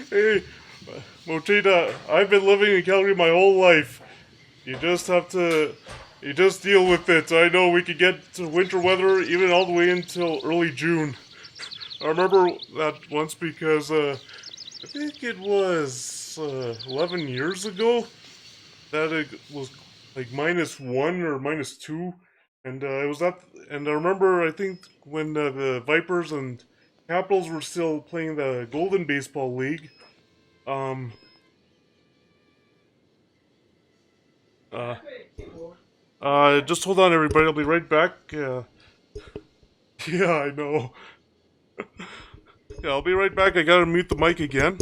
Hey, Mochita, I've been living in Calgary my whole life. You just have to, you just deal with it. I know we could get to winter weather even all the way until early June. I remember that once because I think it was 11 years ago that it was like -1 or -2, and it was that. And I remember, I think when the Vipers and Capitals were still playing the Golden Baseball League. Um. Uh. Just hold on, everybody. I'll be right back. Yeah, I know. Yeah, I'll be right back. I gotta mute the mic again.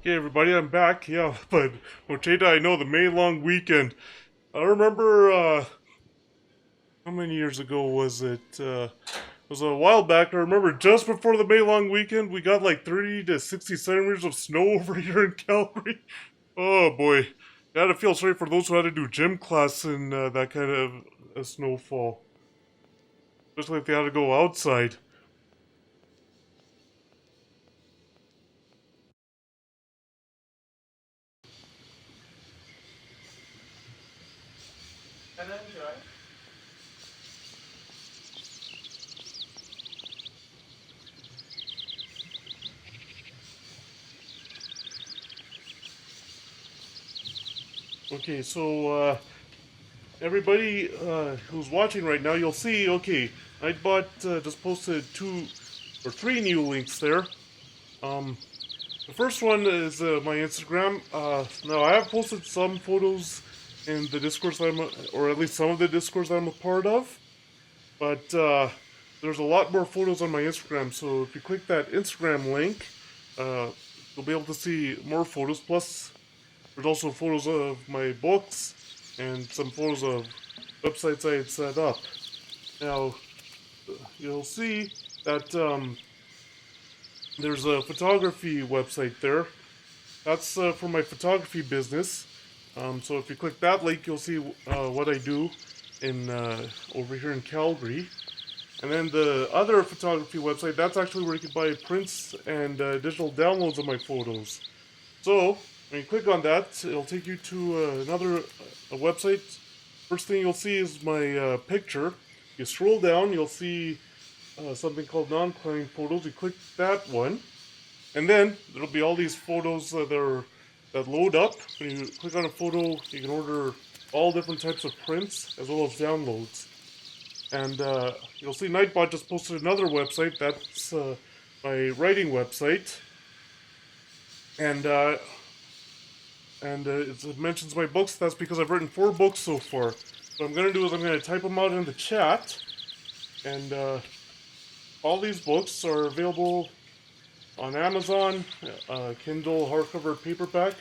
Okay, everybody, I'm back. Yeah, but Mocheta, I know the May long weekend. I remember, how many years ago was it? It was a while back. I remember just before the May long weekend, we got like 30 to 60 centimeters of snow over here in Calgary. Oh boy. Gotta feel sorry for those who had to do gym class in that kind of snowfall. Especially if they had to go outside. Okay, so everybody who's watching right now, you'll see, okay, Nightbot just posted 2 or 3 new links there. The first one is my Instagram. Now, I have posted some photos in the Discord or at least some of the Discords I'm a part of, but there's a lot more photos on my Instagram, so if you click that Instagram link, you'll be able to see more photos. Plus, there's also photos of my books and some photos of websites I had set up. Now, you'll see that there's a photography website there. That's for my photography business. So if you click that link, you'll see what I do in over here in Calgary. And then the other photography website, that's actually where you can buy prints and digital downloads of my photos. So when you click on that, it'll take you to another a website. First thing you'll see is my picture. You scroll down, you'll see something called non-climbing photos. You click that one, and then there'll be all these photos that load up. When you click on a photo, you can order all different types of prints as well as downloads. And you'll see Nightbot just posted another website. That's my writing website, and it mentions my books. That's because I've written 4 books so far. What I'm gonna do is I'm gonna type them out in the chat, and all these books are available on Amazon, Kindle, hardcover, paperback,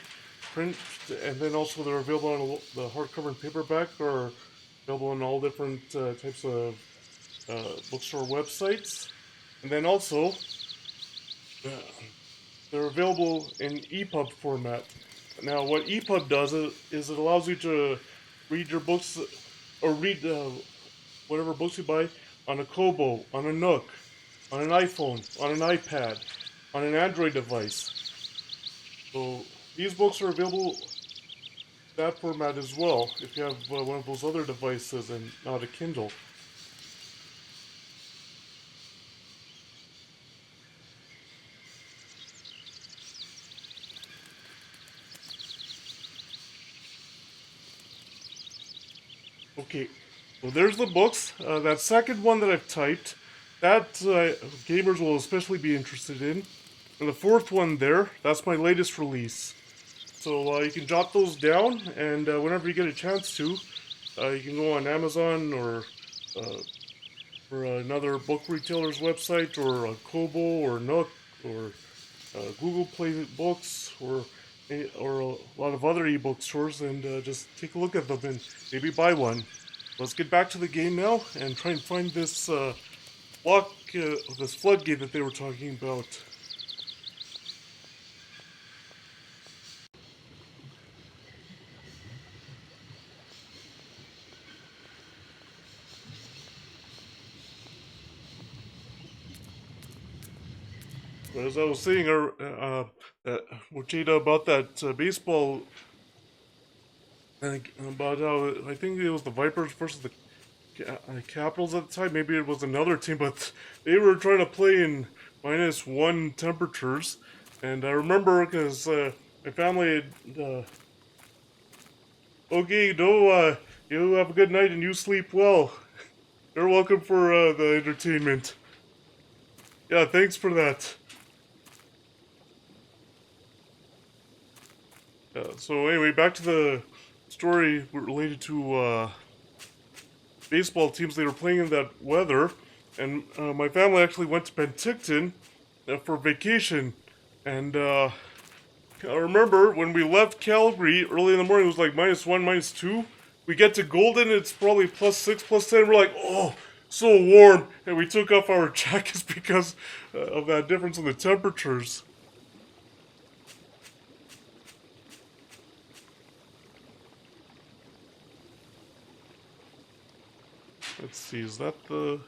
print, and then also they're available on the hardcover and paperback are available on all different types of bookstore websites, and then also uh, they're available in EPUB format. Now, what EPUB does is it allows you to read your books or read whatever books you buy on a Kobo, on a Nook, on an iPhone, on an iPad, on an Android device. So these books are available that format as well if you have one of those other devices and not a Kindle. Okay, so there's the books. That second one that I've typed, that gamers will especially be interested in. And the fourth one there, that's my latest release. So you can jot those down, and whenever you get a chance to, you can go on Amazon or another book retailer's website, or Kobo, or Nook, or Google Play Books, or a lot of other ebook stores, and just take a look at them and maybe buy one. Let's get back to the game now and try and find this this floodgate that they were talking about. But as I was saying, Jada, about that baseball, about how I think it was the Vipers versus the Capitals at the time. Maybe it was another team, but they were trying to play in -1 temperatures. And I remember because my family had, okay, no, you have a good night and you sleep well. You're welcome for the entertainment. Yeah, thanks for that. So anyway, back to the story related to baseball teams. They were playing in that weather, and my family actually went to Penticton for vacation. And I remember when we left Calgary early in the morning, it was like -1, -2. We get to Golden, it's probably +6, +10. We're like, oh, so warm. And we took off our jackets because of that difference in the temperatures. Let's see, is that the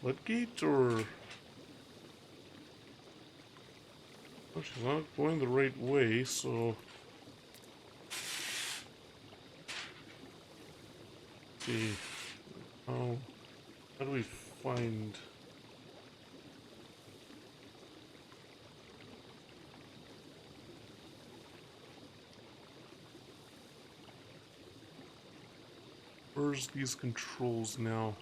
floodgate, or... Oh, she's not going the right way, so... Let's see. How do we find... Where's these controls now?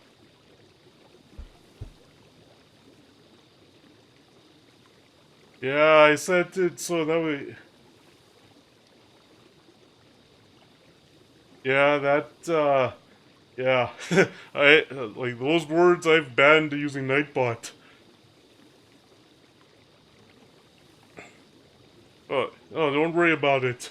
Yeah, I set it so that way... Yeah, that, yeah. Like, those words I've banned using Nightbot. Oh, don't worry about it.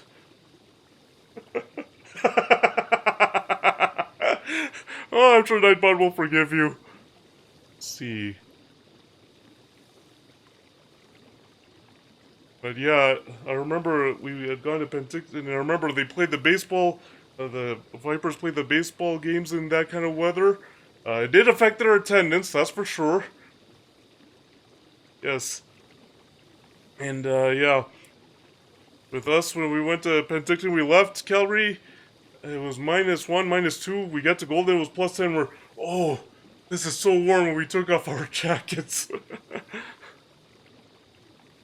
Oh, I'm sure Nightbot will forgive you. Let's see. But yeah, I remember we had gone to Penticton, and I remember they played the baseball, the Vipers played the baseball games in that kind of weather. It did affect their attendance, that's for sure. Yes. And yeah, with us, when we went to Penticton, we left Calgary, it was -1, -2. We got to Golden, it was +10. We're, oh, this is so warm when we took off our jackets.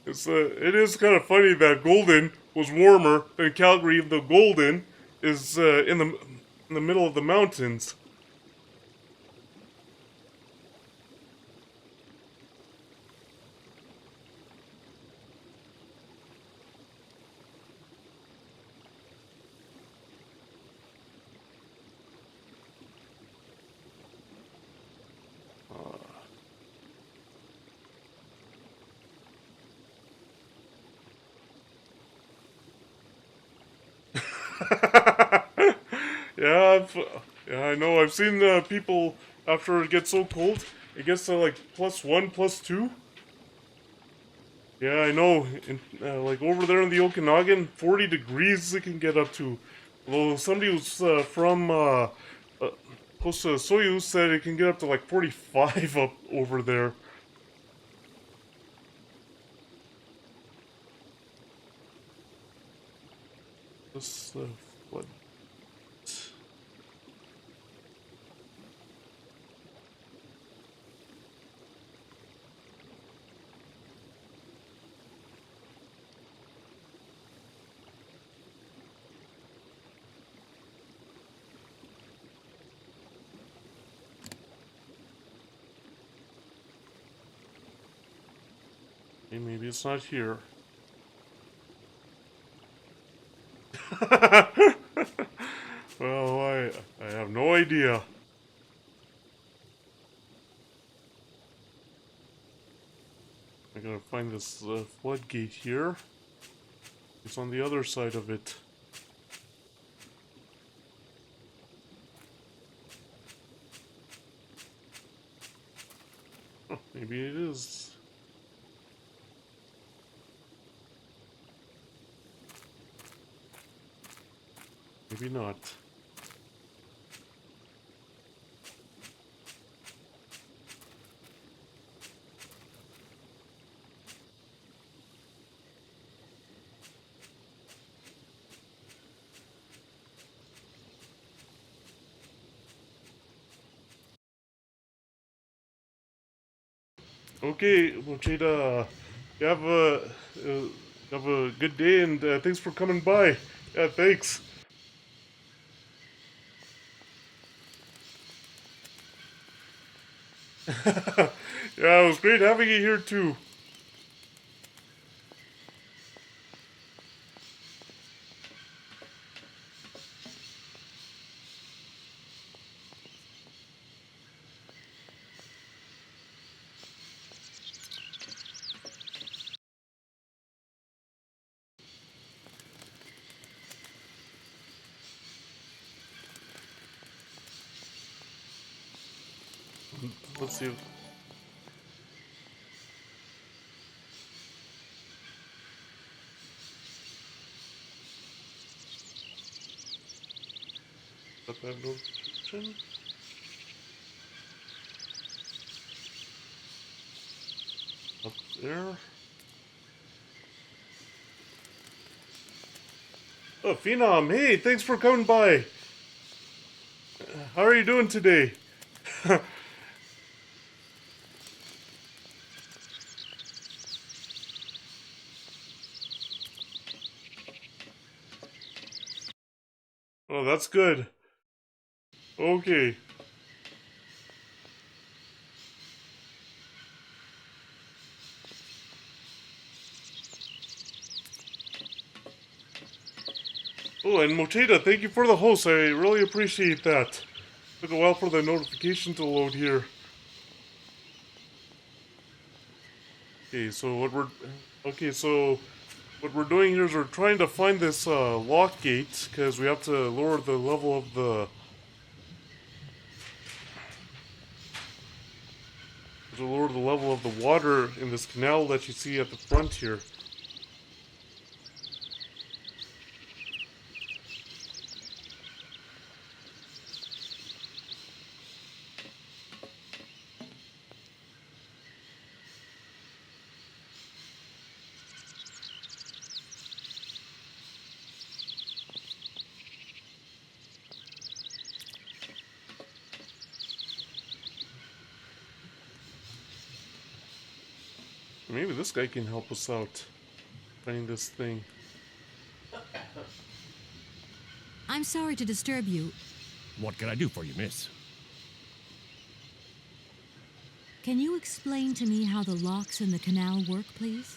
It is kind of funny that Golden was warmer than Calgary, even though Golden is in the middle of the mountains. Yeah, yeah, I know. I've seen people after it gets so cold, it gets to like +1, +2. Yeah, I know. Like over there in the Okanagan, 40 degrees it can get up to. Although somebody who's from uh, close to Soyuz said it can get up to like 45 up over there. This flood. Hey, maybe it's not here. Well, I have no idea. I gotta find this floodgate here. It's on the other side of it. Oh, maybe it is. Maybe not. Okay, Mochida, you have a good day, and thanks for coming by. Yeah, thanks. Yeah, it was great having you here too. Let's see. Got that notification? Up there. Oh, Phenom, hey, thanks for coming by. How are you doing today? Oh, that's good. Okay. Oh, and Mocheda, thank you for the host. I really appreciate that. Took a while for the notification to load here. Okay, so what we're doing here is we're trying to find this lock gate because we have to lower the level of the water in this canal that you see at the front here. Maybe this guy can help us out finding this thing. I'm sorry to disturb you. What can I do for you, miss? Can you explain to me how the locks in the canal work, please?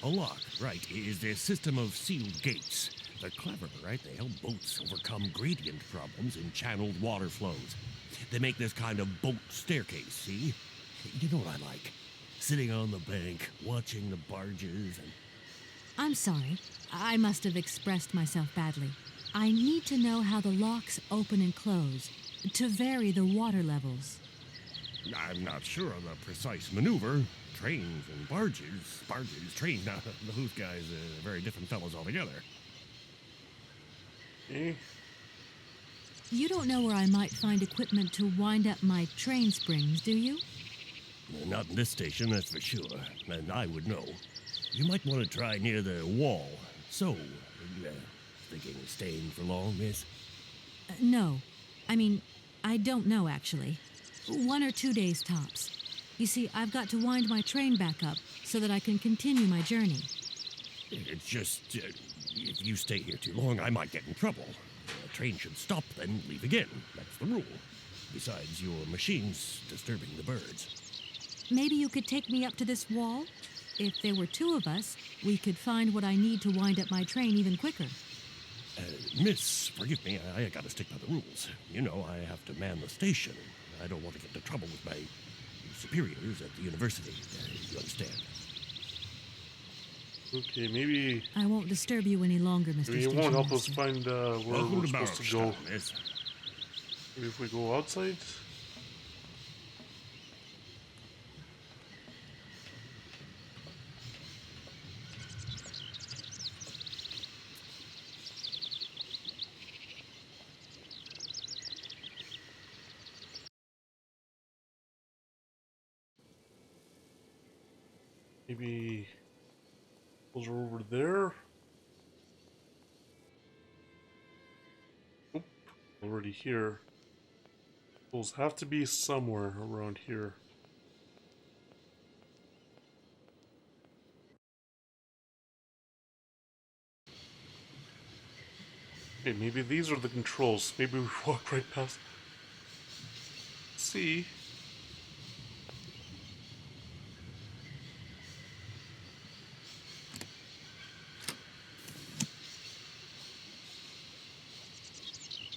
A lock, right, is a system of sealed gates. They're clever, right? They help boats overcome gradient problems in channeled water flows. They make this kind of boat staircase, see? You know what I like? Sitting on the bank, watching the barges and... I'm sorry. I must have expressed myself badly. I need to know how the locks open and close to vary the water levels. I'm not sure of the precise maneuver. Trains and trains, now, those guys are very different fellows altogether. Eh? You don't know where I might find equipment to wind up my train springs, do you? Not in this station, that's for sure. And I would know. You might want to try near the wall. So, thinking of staying for long, miss? No. I mean, I don't know, actually. 1 or 2 days tops. You see, I've got to wind my train back up so that I can continue my journey. It's just, if you stay here too long, I might get in trouble. The train should stop, then leave again. That's the rule. Besides, your machine's disturbing the birds. Maybe you could take me up to this wall? If there were 2 of us, we could find what I need to wind up my train even quicker. Miss, forgive me, I gotta stick by the rules. You know, I have to man the station. I don't want to get into trouble with my superiors at the university. You understand? Okay, maybe... I won't disturb you any longer, Mr. Maybe it won't help us find where we're supposed to go. Miss. Maybe if we go outside? Maybe those are over there. Oop, already here. Those have to be somewhere around here. Okay, maybe these are the controls. Maybe we walk right past. See?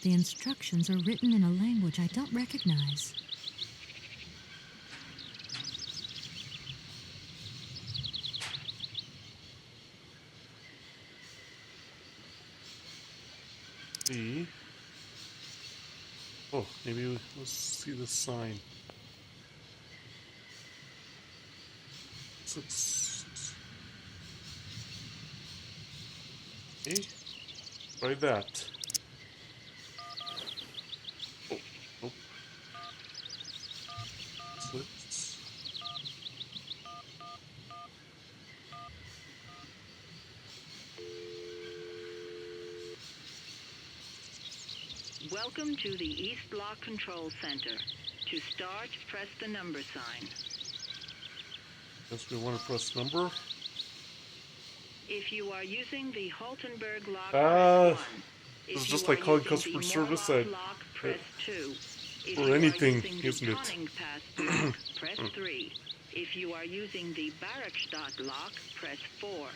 The instructions are written in a language I don't recognize. See? Oh, maybe let's see the sign. Okay, try that. Oh, nope. Six. Welcome to the East Block Control Center. To start, press the number sign. Guess we want to press number. If you are using the Haltenberg lock, Ah, press 1. it's If just you are like calling using customer the service Morlock at lock, press 2. If or you anything, are using the isn't it? Conning Pass lock, press 3. If you are using the Barrackstadt lock, press 4.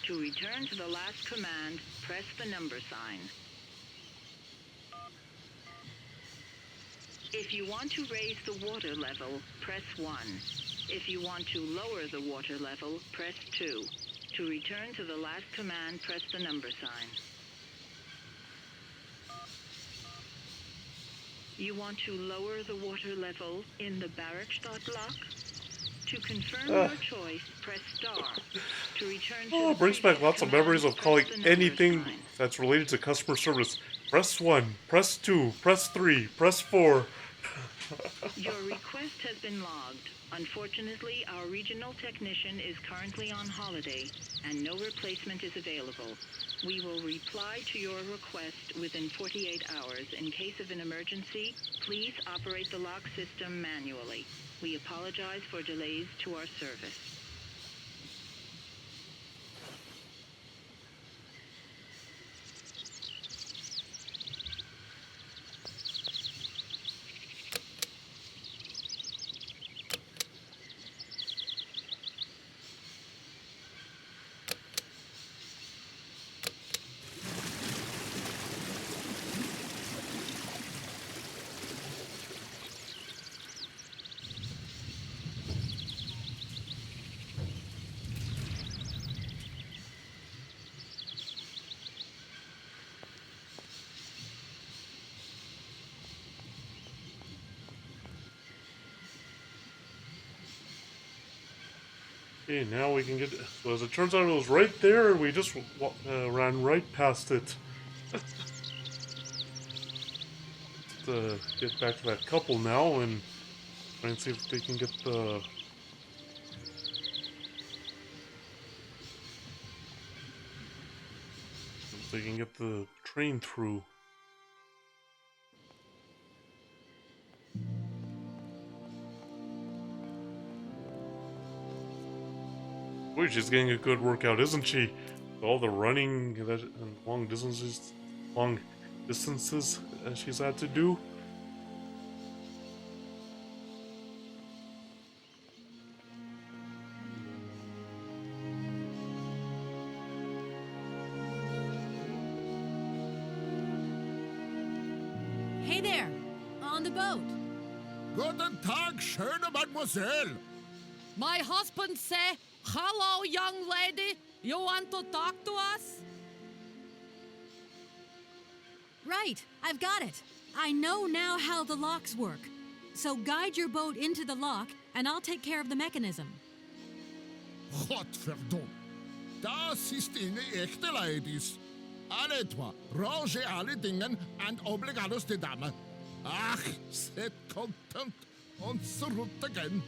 To return to the last command, press the number sign. If you want to raise the water level, press 1. If you want to lower the water level, press 2. To return to the last command, press the number sign. You want to lower the water level in the Barrackstadt lock? To confirm your choice, press star. To return to the brings back previous lots of command, memories of press calling the number anything sign. that's related to customer service. Press 1, press 2, press 3, press 4. Your request has been logged. Unfortunately, our regional technician is currently on holiday, and no replacement is available. We will reply to your request within 48 hours. In case of an emergency, please operate the lock system manually. We apologize for delays to our service. Okay, now we can get. So as it turns out, it was right there, and we just ran right past it. Get back to that couple now and try and see if they can get the. If they can get the train through. Boy, she's getting a good workout, isn't she? All the running and long distances she's had to do. Hey there, on the boat. Guten Tag, schöne Mademoiselle. My husband say, "Hello, young lady. You want to talk to us?" Right, I've got it. I know now how the locks work. So guide your boat into the lock, and I'll take care of the mechanism. Godverdomme. Das ist eine echte Ladies. Alle zwei, range alle Dingen and obligados de dame. Ach, set content und zurück again.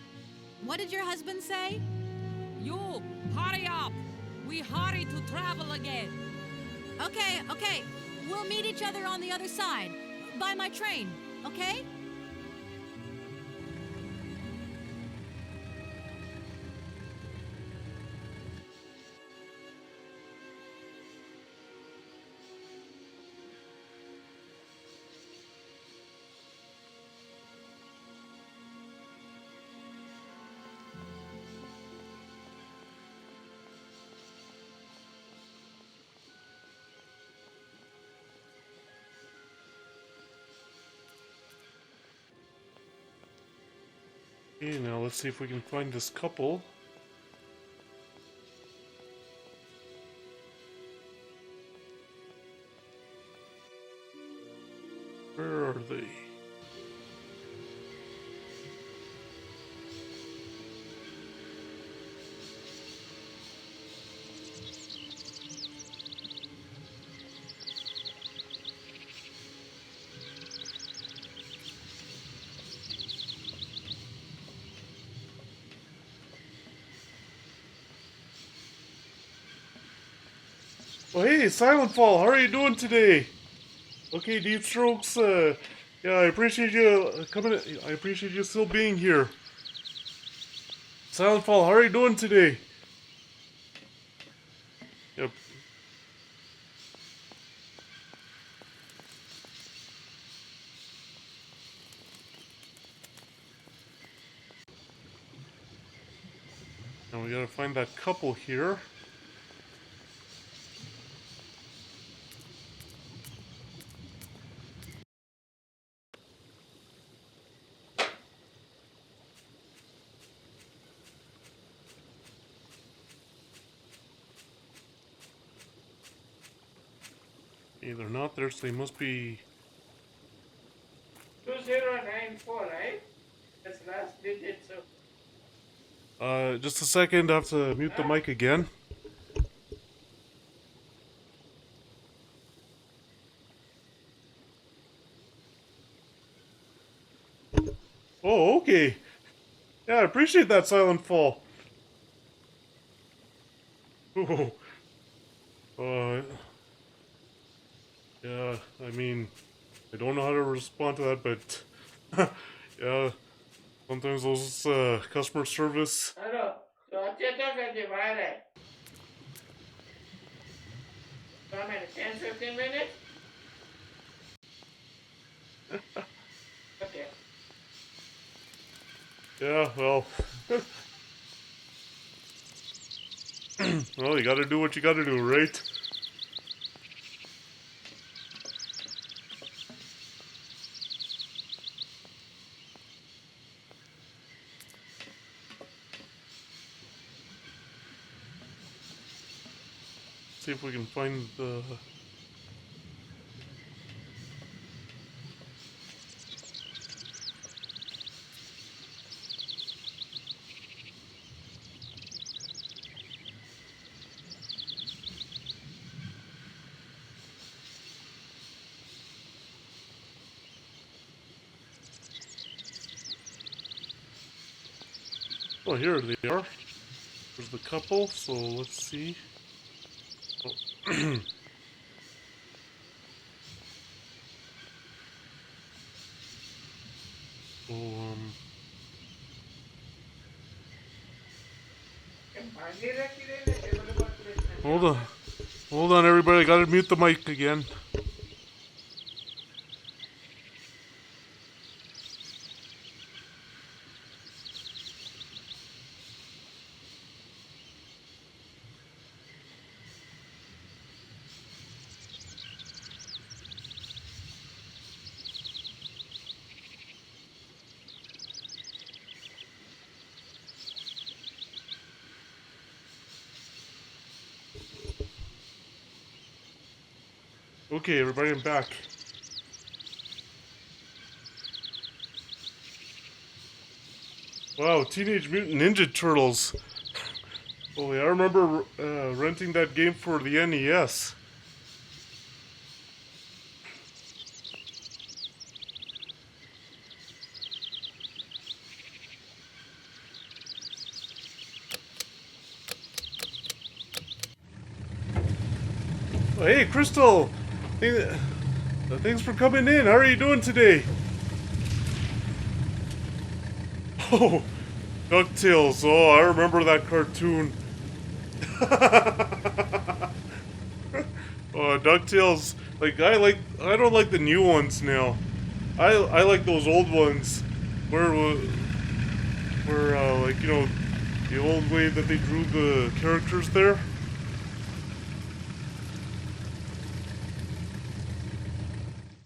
What did your husband say? You, hurry up. We hurry to travel again. Okay. We'll meet each other on the other side. By my train, okay? Okay, now let's see if we can find this couple. Where are they? Well, hey, Silent Fall, how are you doing today? Okay, Deep Strokes, yeah, I appreciate you coming. I appreciate you still being here. Silent Fall, how are you doing today? Yep. Now we gotta find that couple here. Okay, they're not there, so they must be. 2094, right? That's last digit, so. Just a second, I have to mute the mic again. Oh, okay. Yeah, I appreciate that, Silent Fall. Oh. Yeah, I mean, I don't know how to respond to that, but yeah, sometimes those customer service. Hello. So I check out at the wire. How many? 10, 15 minutes? Okay. Yeah, well, well, you gotta do what you gotta do, right? See if we can find the. Oh, here they are. There's the couple, so let's see. Oh. So, hold on. Hold on, everybody. I gotta mute the mic again. Okay, everybody, I'm back. Wow, Teenage Mutant Ninja Turtles. Holy, I remember renting that game for the NES. Oh, hey, Crystal! Thanks for coming in. How are you doing today? Oh, DuckTales. Oh, I remember that cartoon. Oh, DuckTales. I don't like the new ones now. I like those old ones where like, you know, the old way that they drew the characters there.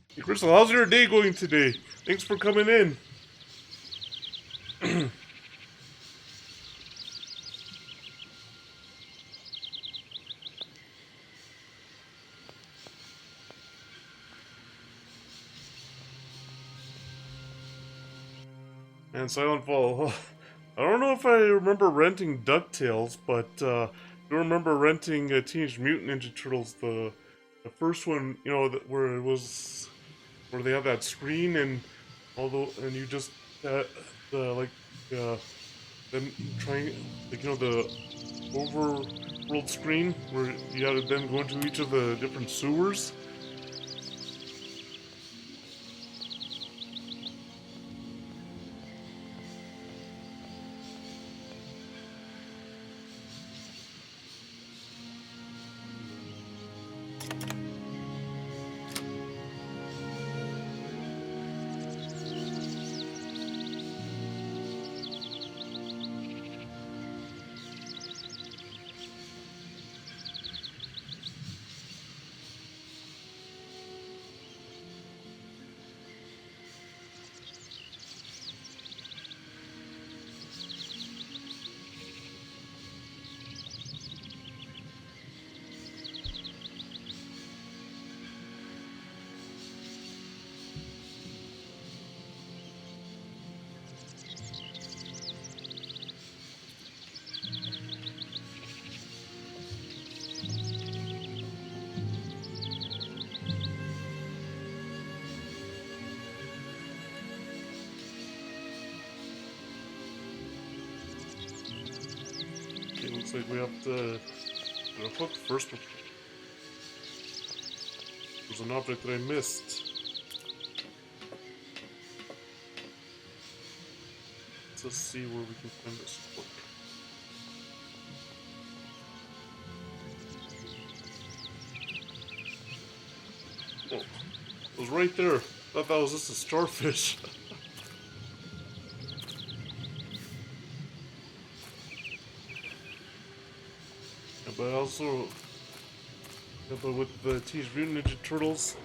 Hey, Crystal, how's your day going today? Thanks for coming in. And Silent Fall. I don't know if I remember renting DuckTales, but I remember renting Teenage Mutant Ninja Turtles, the first one, you know, where it was where they have that screen and and you just the like then trying, like, you know, the overworld screen where you had to then go into each of the different sewers. Okay, looks like we have to get a hook first. There's an object that I missed. Let's see where we can find this hook. Oh, it was right there. Thought that was just a starfish. Yeah, but also, yeah, but with the Teenage Mutant Ninja Turtles,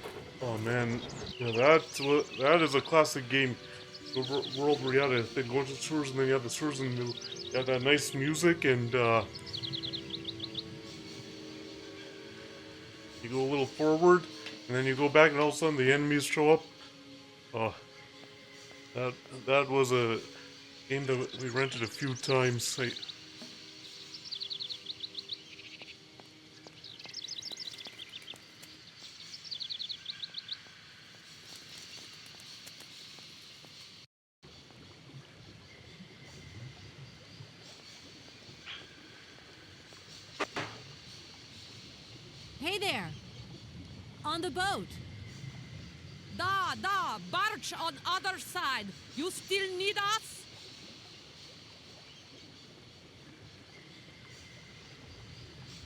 oh man, yeah, that is a classic game. The world where you had to then go into the sewers, and then you had the sewers, and you had that nice music, and you go a little forward, and then you go back, and all of a sudden the enemies show up. Oh, that was a game that we rented a few times. Hey there! On the boat! Da, barge on other side. You still need us?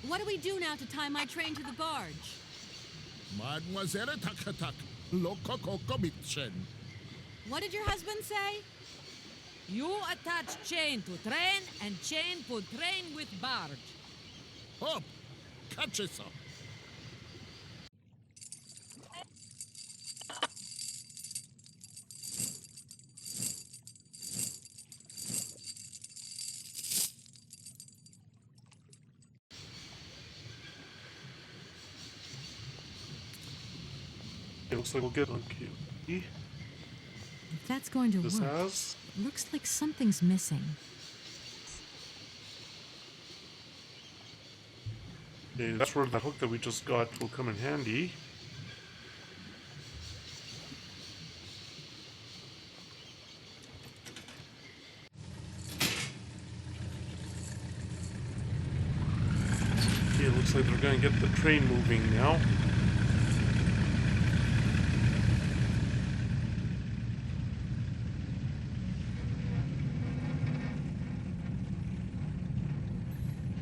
What do we do now to tie my train to the barge? Mademoiselle Takatak, Loco Coco Mitchen. What did your husband say? You attach chain to train and chain put train with barge. Hop! Catch us up! It looks like we'll get on key. If that's going to This work, has. looks like something's missing. Okay, that's where the hook that we just got will come in handy. Okay, it looks like they're gonna get the train moving now.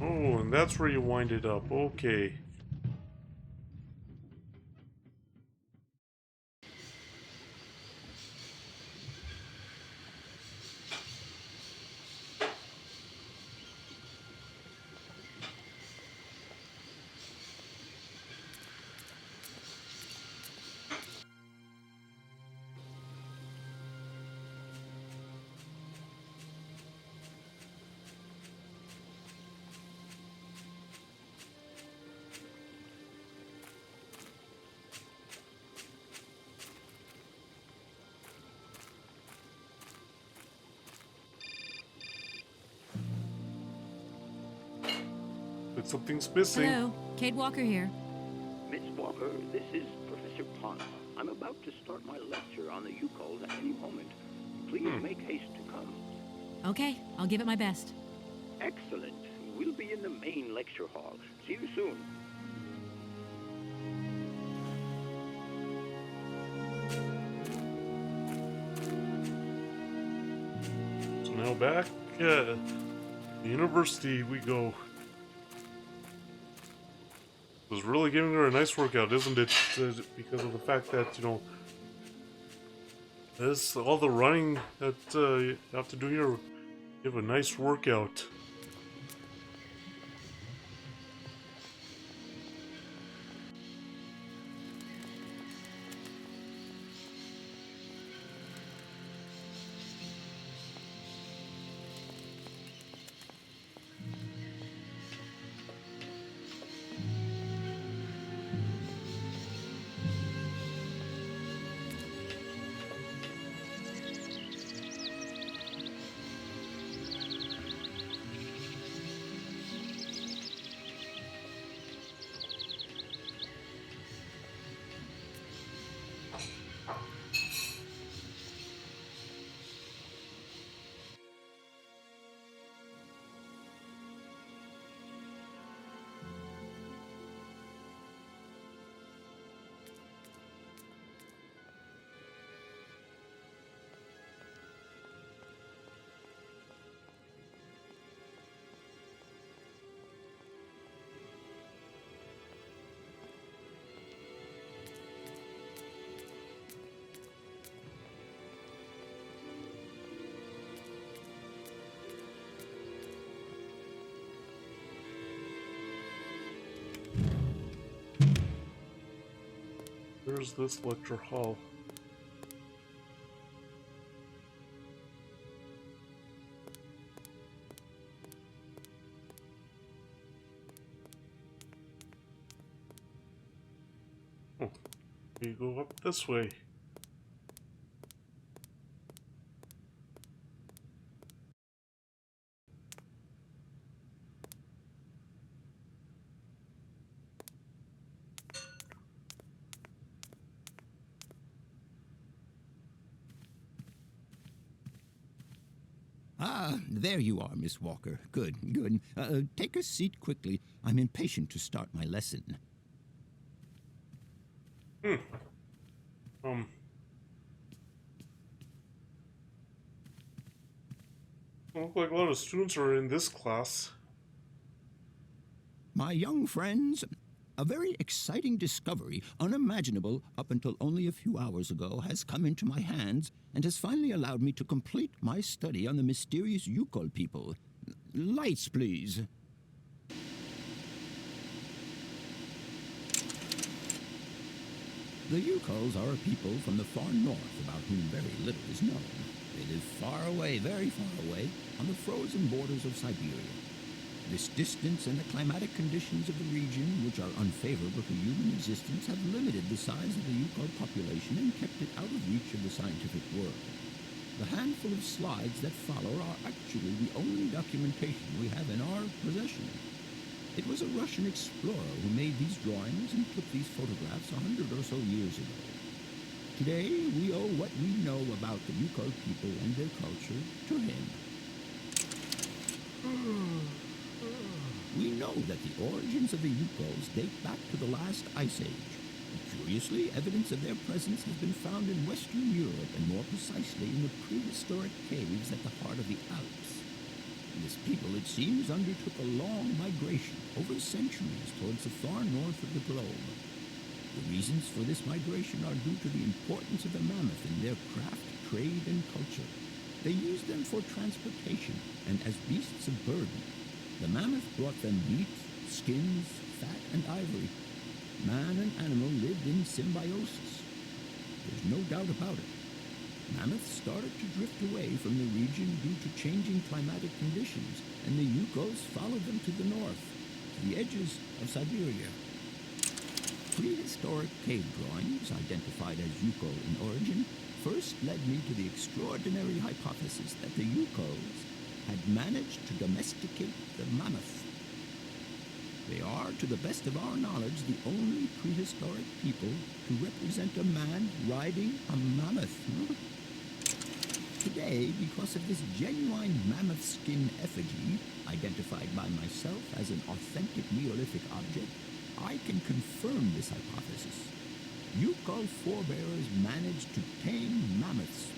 Oh, and that's where you wind it up. Okay. But something's missing. Hello, Kate Walker here. Miss Walker, this is Professor Potts. I'm about to start my lecture on the Yukols at any moment. Please make haste to come. Okay, I'll give it my best. Excellent. We'll be in the main lecture hall. See you soon. So now back the university we go. It was really giving her a nice workout, isn't it? Because of the fact that, you know, this all the running that you have to do here, give a nice workout. Where's this lecture hall? Oh, you go up this way. Ah, there you are, Miss Walker. Good, good. Take a seat quickly. I'm impatient to start my lesson. Hmm. Look like a lot of students are in this class. My young friends, a very exciting discovery, unimaginable up until only a few hours ago, has come into my hands and has finally allowed me to complete my study on the mysterious Yukol people. Lights, please. The Yukols are a people from the far north about whom very little is known. They live far away, very far away, on the frozen borders of Syberia. This distance and the climatic conditions of the region, which are unfavorable to human existence, have limited the size of the Yukol population and kept it out of reach of the scientific world. The handful of slides that follow are actually the only documentation we have in our possession. It was a Russian explorer who made these drawings and took these photographs 100 or so years ago. Today, we owe what we know about the Yukol people and their culture to him. We know that the origins of the Yukols date back to the last ice age. Curiously, evidence of their presence has been found in Western Europe, and more precisely in the prehistoric caves at the heart of the Alps. This people, it seems, undertook a long migration over centuries towards the far north of the globe. The reasons for this migration are due to the importance of the mammoth in their craft, trade, and culture. They used them for transportation and as beasts of burden. The mammoth brought them meat, skins, fat, and ivory. Man and animal lived in symbiosis. There's no doubt about it. Mammoths started to drift away from the region due to changing climatic conditions, and the Yukols followed them to the north, to the edges of Syberia. Prehistoric cave drawings, identified as Yukol in origin, first led me to the extraordinary hypothesis that the Yukols had managed to domesticate the mammoth. They are, to the best of our knowledge, the only prehistoric people to represent a man riding a mammoth. Today, because of this genuine mammoth skin effigy, identified by myself as an authentic Neolithic object, I can confirm this hypothesis. Yukol forebears managed to tame mammoths.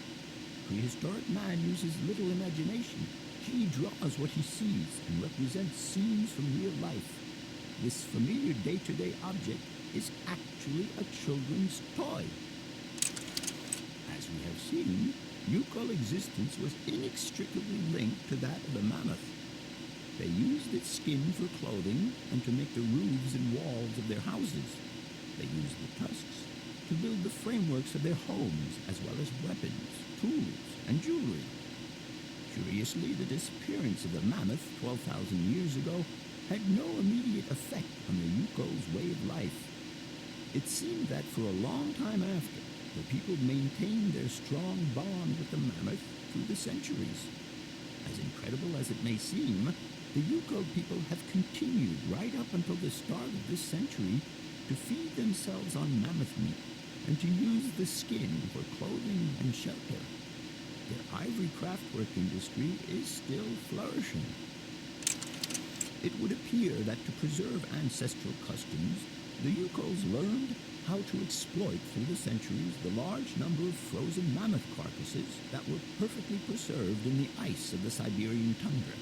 Prehistoric man uses little imagination. He draws what he sees and represents scenes from real life. This familiar day-to-day object is actually a children's toy. As we have seen, Yukol existence was inextricably linked to that of the mammoth. They used its skin for clothing and to make the roofs and walls of their houses. They used the tusks to build the frameworks of their homes, as well as weapons, tools, and jewelry. Curiously, the disappearance of the mammoth 12,000 years ago had no immediate effect on the Yukol's way of life. It seemed that for a long time after, the people maintained their strong bond with the mammoth through the centuries. As incredible as it may seem, the Yukol people have continued right up until the start of this century to feed themselves on mammoth meat and to use the skin for clothing and shelter. Their ivory craftwork industry is still flourishing. It would appear that to preserve ancestral customs, the Yukols learned how to exploit through the centuries the large number of frozen mammoth carcasses that were perfectly preserved in the ice of the Siberian tundra.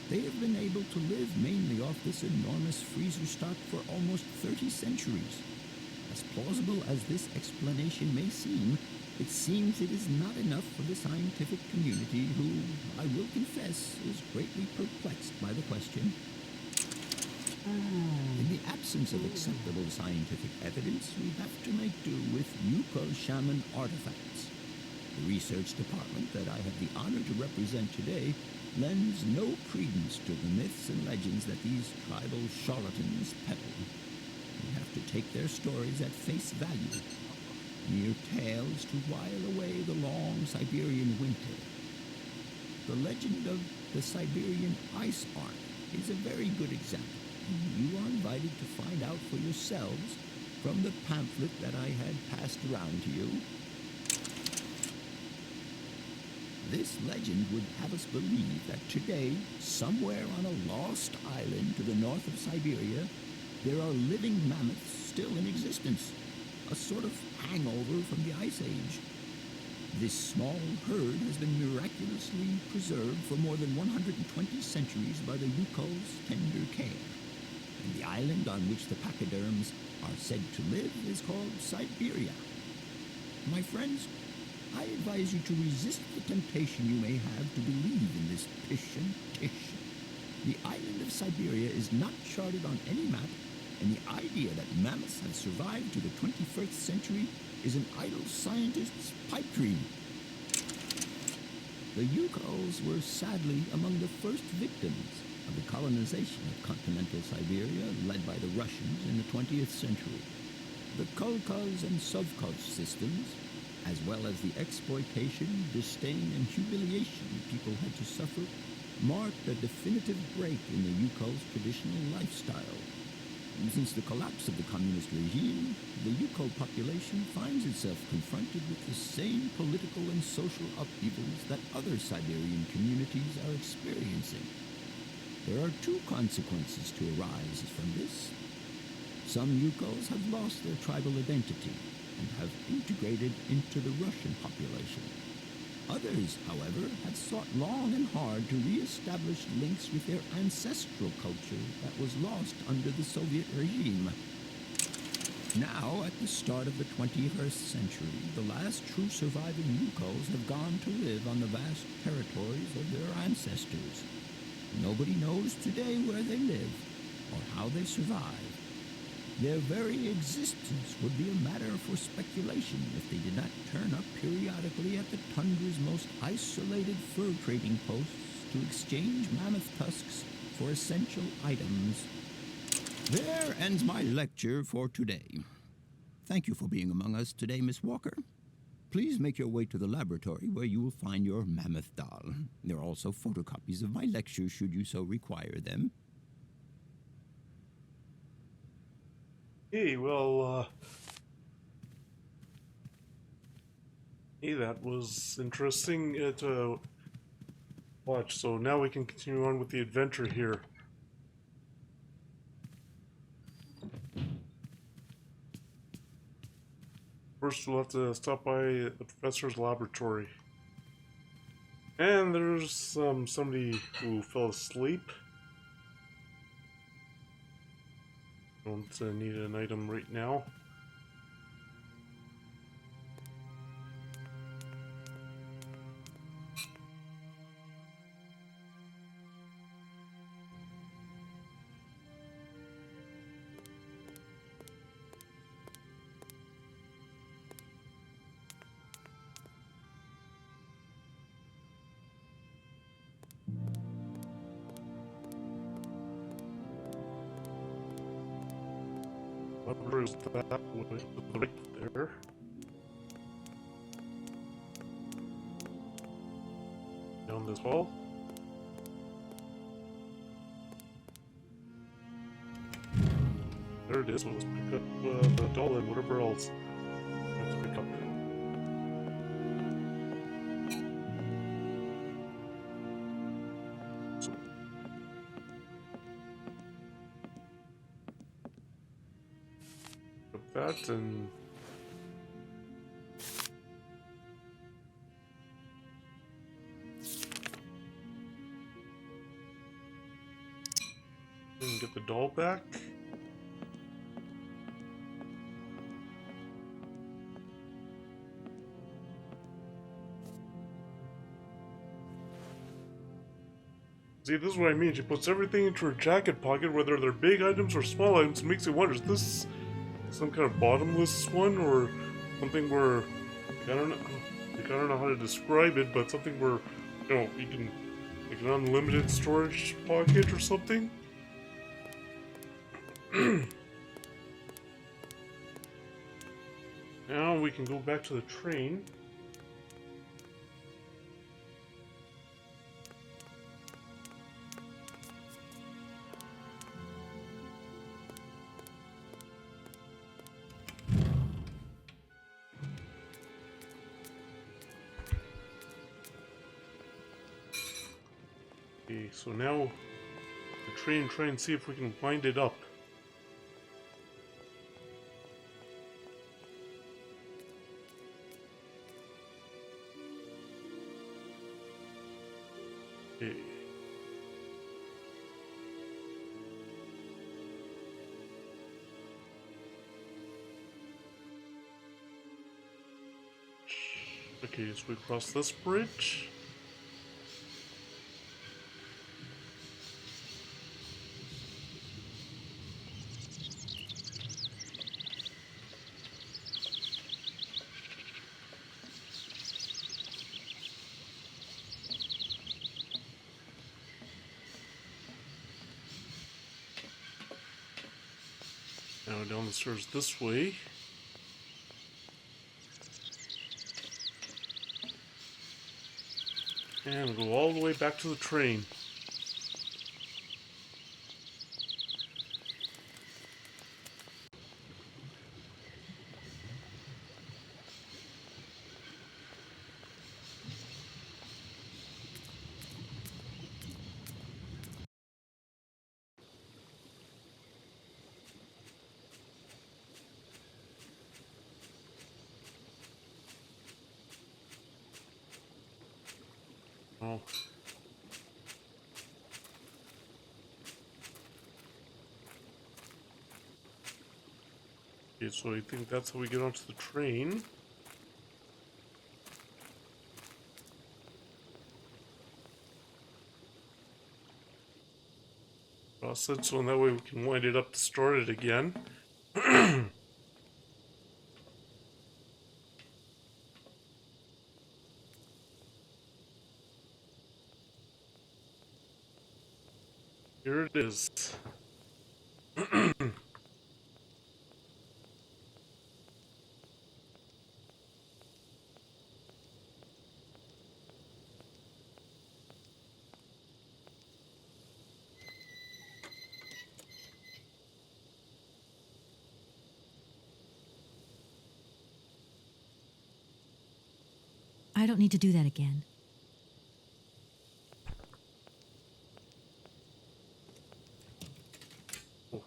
They have been able to live mainly off this enormous freezer stock for almost 30 centuries. As plausible as this explanation may seem, it seems it is not enough for the scientific community who, I will confess, is greatly perplexed by the question. In the absence of acceptable scientific evidence, we have to make do with Yukol shaman artifacts. The research department that I have the honor to represent today lends no credence to the myths and legends that these tribal charlatans peddle. We have to take their stories at face value, mere tales to while away the long Siberian winter. The legend of the Siberian ice ark is a very good example. You are invited to find out for yourselves from the pamphlet that I had passed around to you. This legend would have us believe that today, somewhere on a lost island to the north of Syberia, there are living mammoths still in existence. a sort of hangover from the Ice Age. This small herd has been miraculously preserved for more than 120 centuries by the Yukol's tender care. And the island on which the pachyderms are said to live is called Syberia. My friends, I advise you to resist the temptation you may have to believe in this pish and tish. The island of Syberia is not charted on any map, and the idea that mammoths have survived to the 21st century is an idle scientist's pipe dream. The Yukols were sadly among the first victims of the colonization of continental Siberia led by the Russians in the 20th century. The Kolkhoz and Sovkhoz systems, as well as the exploitation, disdain, and humiliation people had to suffer, marked a definitive break in the Yukol's traditional lifestyle. Since the collapse of the communist regime, the Yukol population finds itself confronted with the same political and social upheavals that other Siberian communities are experiencing. There are two consequences to arise from this. Some Yukols have lost their tribal identity and have integrated into the Russian population. Others, however, have sought long and hard to re-establish links with their ancestral culture that was lost under the Soviet regime. Now, at the start of the 21st century, the last true surviving Yukols have gone to live on the vast territories of their ancestors. Nobody knows today where they live or how they survive. Their very existence would be a matter for speculation if they did not turn up periodically at the tundra's most isolated fur trading posts to exchange mammoth tusks for essential items. There ends my lecture for today. Thank you for being among us today, Miss Walker. Please make your way to the laboratory where you will find your mammoth doll. There are also photocopies of my lectures should you so require them. Hey, well, hey, that was interesting to watch. So now we can continue on with the adventure here. First, we'll have to stop by the professor's laboratory. And there's somebody who fell asleep. Don't need an item right now. Where is that way? Right there. Down this hall. There it is. Let's pick up the doll and whatever else. Let's pick up. So, that and get the doll back. See, this is what I mean. She puts everything into her jacket pocket, whether they're big items or small items. It makes you wonder, is this some kind of bottomless one, or something where I don't know how to describe it, but something where, you know, you can like an unlimited storage pocket or something. Now we can go back to the train. Okay, so now the train, try and see if we can wind it up. Okay, so we cross this bridge. Now down the stairs this way. And go all the way back to the train. Oh. Okay, so I think that's how we get onto the train. Cross it, so that way we can wind it up to start it again. Here it is. I don't need to do that again. Oh, okay,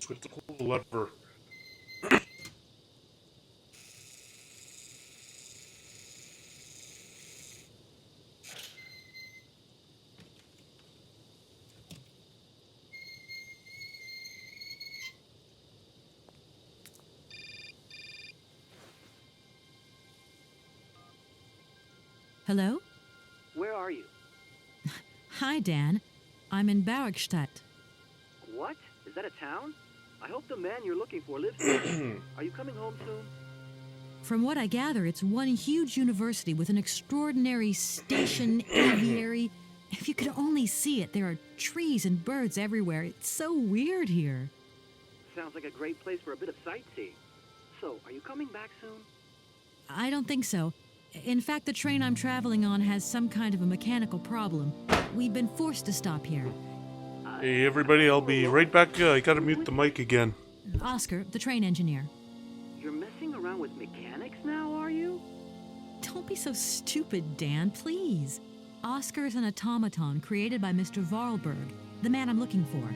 so we have to pull the lever. Hello? Where are you? Hi, Dan. I'm in Barrickstadt. What? Is that a town? I hope the man you're looking for lives there. Are you coming home soon? From what I gather, it's one huge university with an extraordinary station aviary. If you could only see it, there are trees and birds everywhere. It's so weird here. Sounds like a great place for a bit of sightseeing. So, are you coming back soon? I don't think so. In fact, the train I'm traveling on has some kind of a mechanical problem. We've been forced to stop here. Hey everybody, I'll be right back. I gotta mute the mic again. Oscar, the train engineer. You're messing around with mechanics now, are you? Don't be so stupid, Dan, please. Oscar is an automaton created by Mr. Varlberg, the man I'm looking for.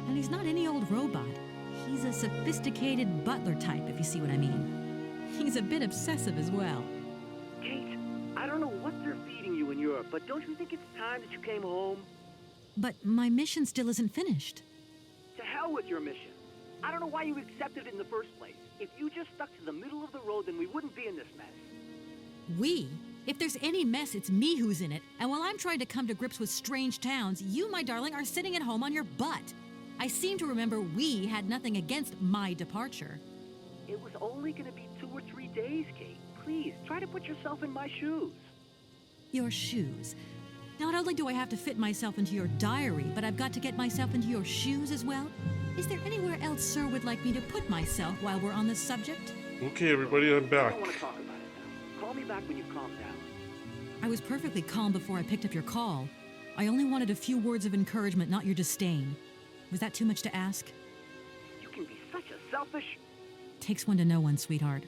And he's not any old robot. He's a sophisticated butler type, if you see what I mean. He's a bit obsessive as well. Kate, I don't know what they're feeding you in Europe, but don't you think it's time that you came home? But my mission still isn't finished. To hell with your mission. I don't know why you accepted it in the first place. If you just stuck to the middle of the road, then we wouldn't be in this mess. We? If there's any mess, it's me who's in it. And while I'm trying to come to grips with strange towns, you, my darling, are sitting at home on your butt. I seem to remember we had nothing against my departure. It was only going to be 2 or 3 days, Kate. Please, try to put yourself in my shoes. Your shoes. Not only do I have to fit myself into your diary, but I've got to get myself into your shoes as well? Is there anywhere else Sir would like me to put myself while we're on this subject? Okay, everybody, I'm I back. don't want to talk about it now. Call me back when you've calmed down. I was perfectly calm before I picked up your call. I only wanted a few words of encouragement, not your disdain. Was that too much to ask? You can be such a selfish... Takes one to know one, sweetheart.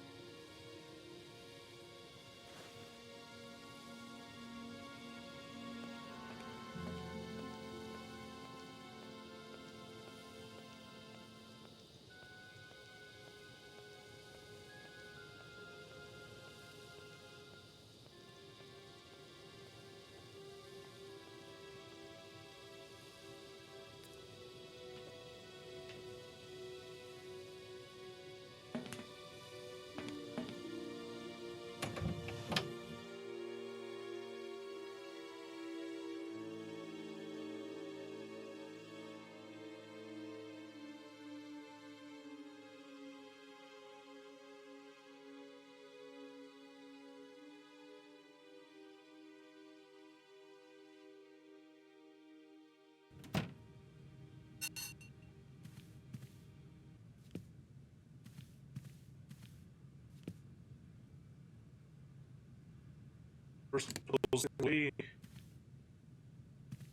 First those way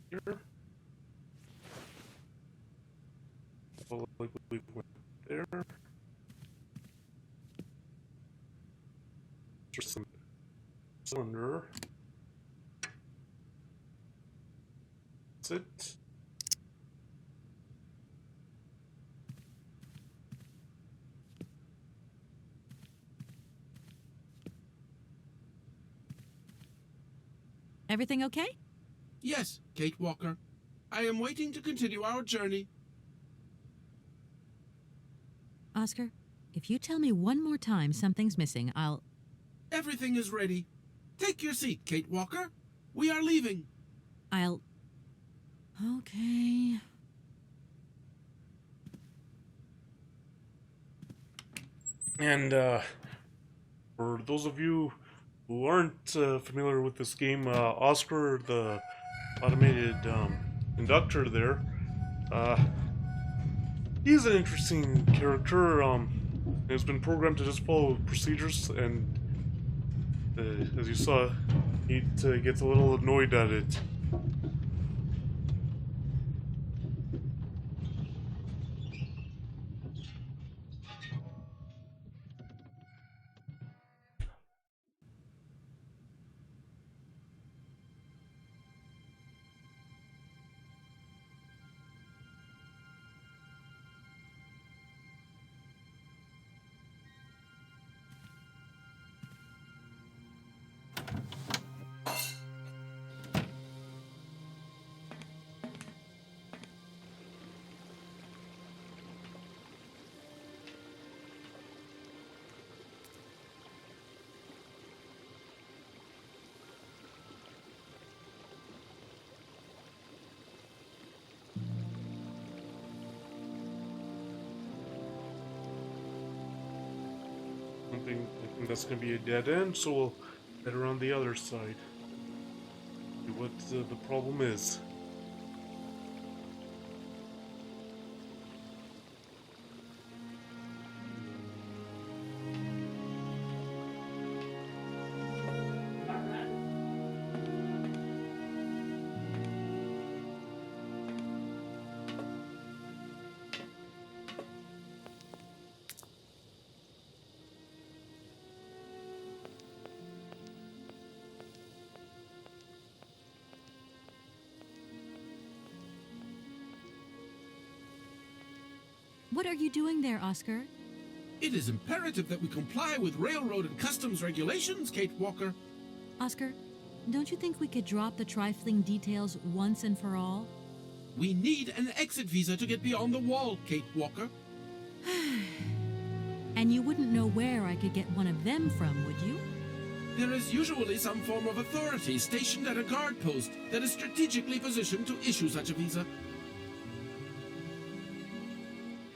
here. Well, like we went there. Just some cylinder. That's it. Everything okay? Yes, Kate Walker. I am waiting to continue our journey. Oscar, if you tell me one more time something's missing, I'll... Everything is ready. Take your seat, Kate Walker. We are leaving. I'll... Okay... And for those of you who aren't familiar with this game, Oscar, the automated conductor there, he's an interesting character. Has been programmed to just follow procedures, and as you saw, he gets a little annoyed at it. I think that's gonna be a dead end, so we'll head around the other side. See what the problem is. What are you doing there, Oscar? It is imperative that we comply with railroad and customs regulations, Kate Walker. Oscar, don't you think we could drop the trifling details once and for all? We need an exit visa to get beyond the wall, Kate Walker. And you wouldn't know where I could get one of them from, would you? There is usually some form of authority stationed at a guard post that is strategically positioned to issue such a visa.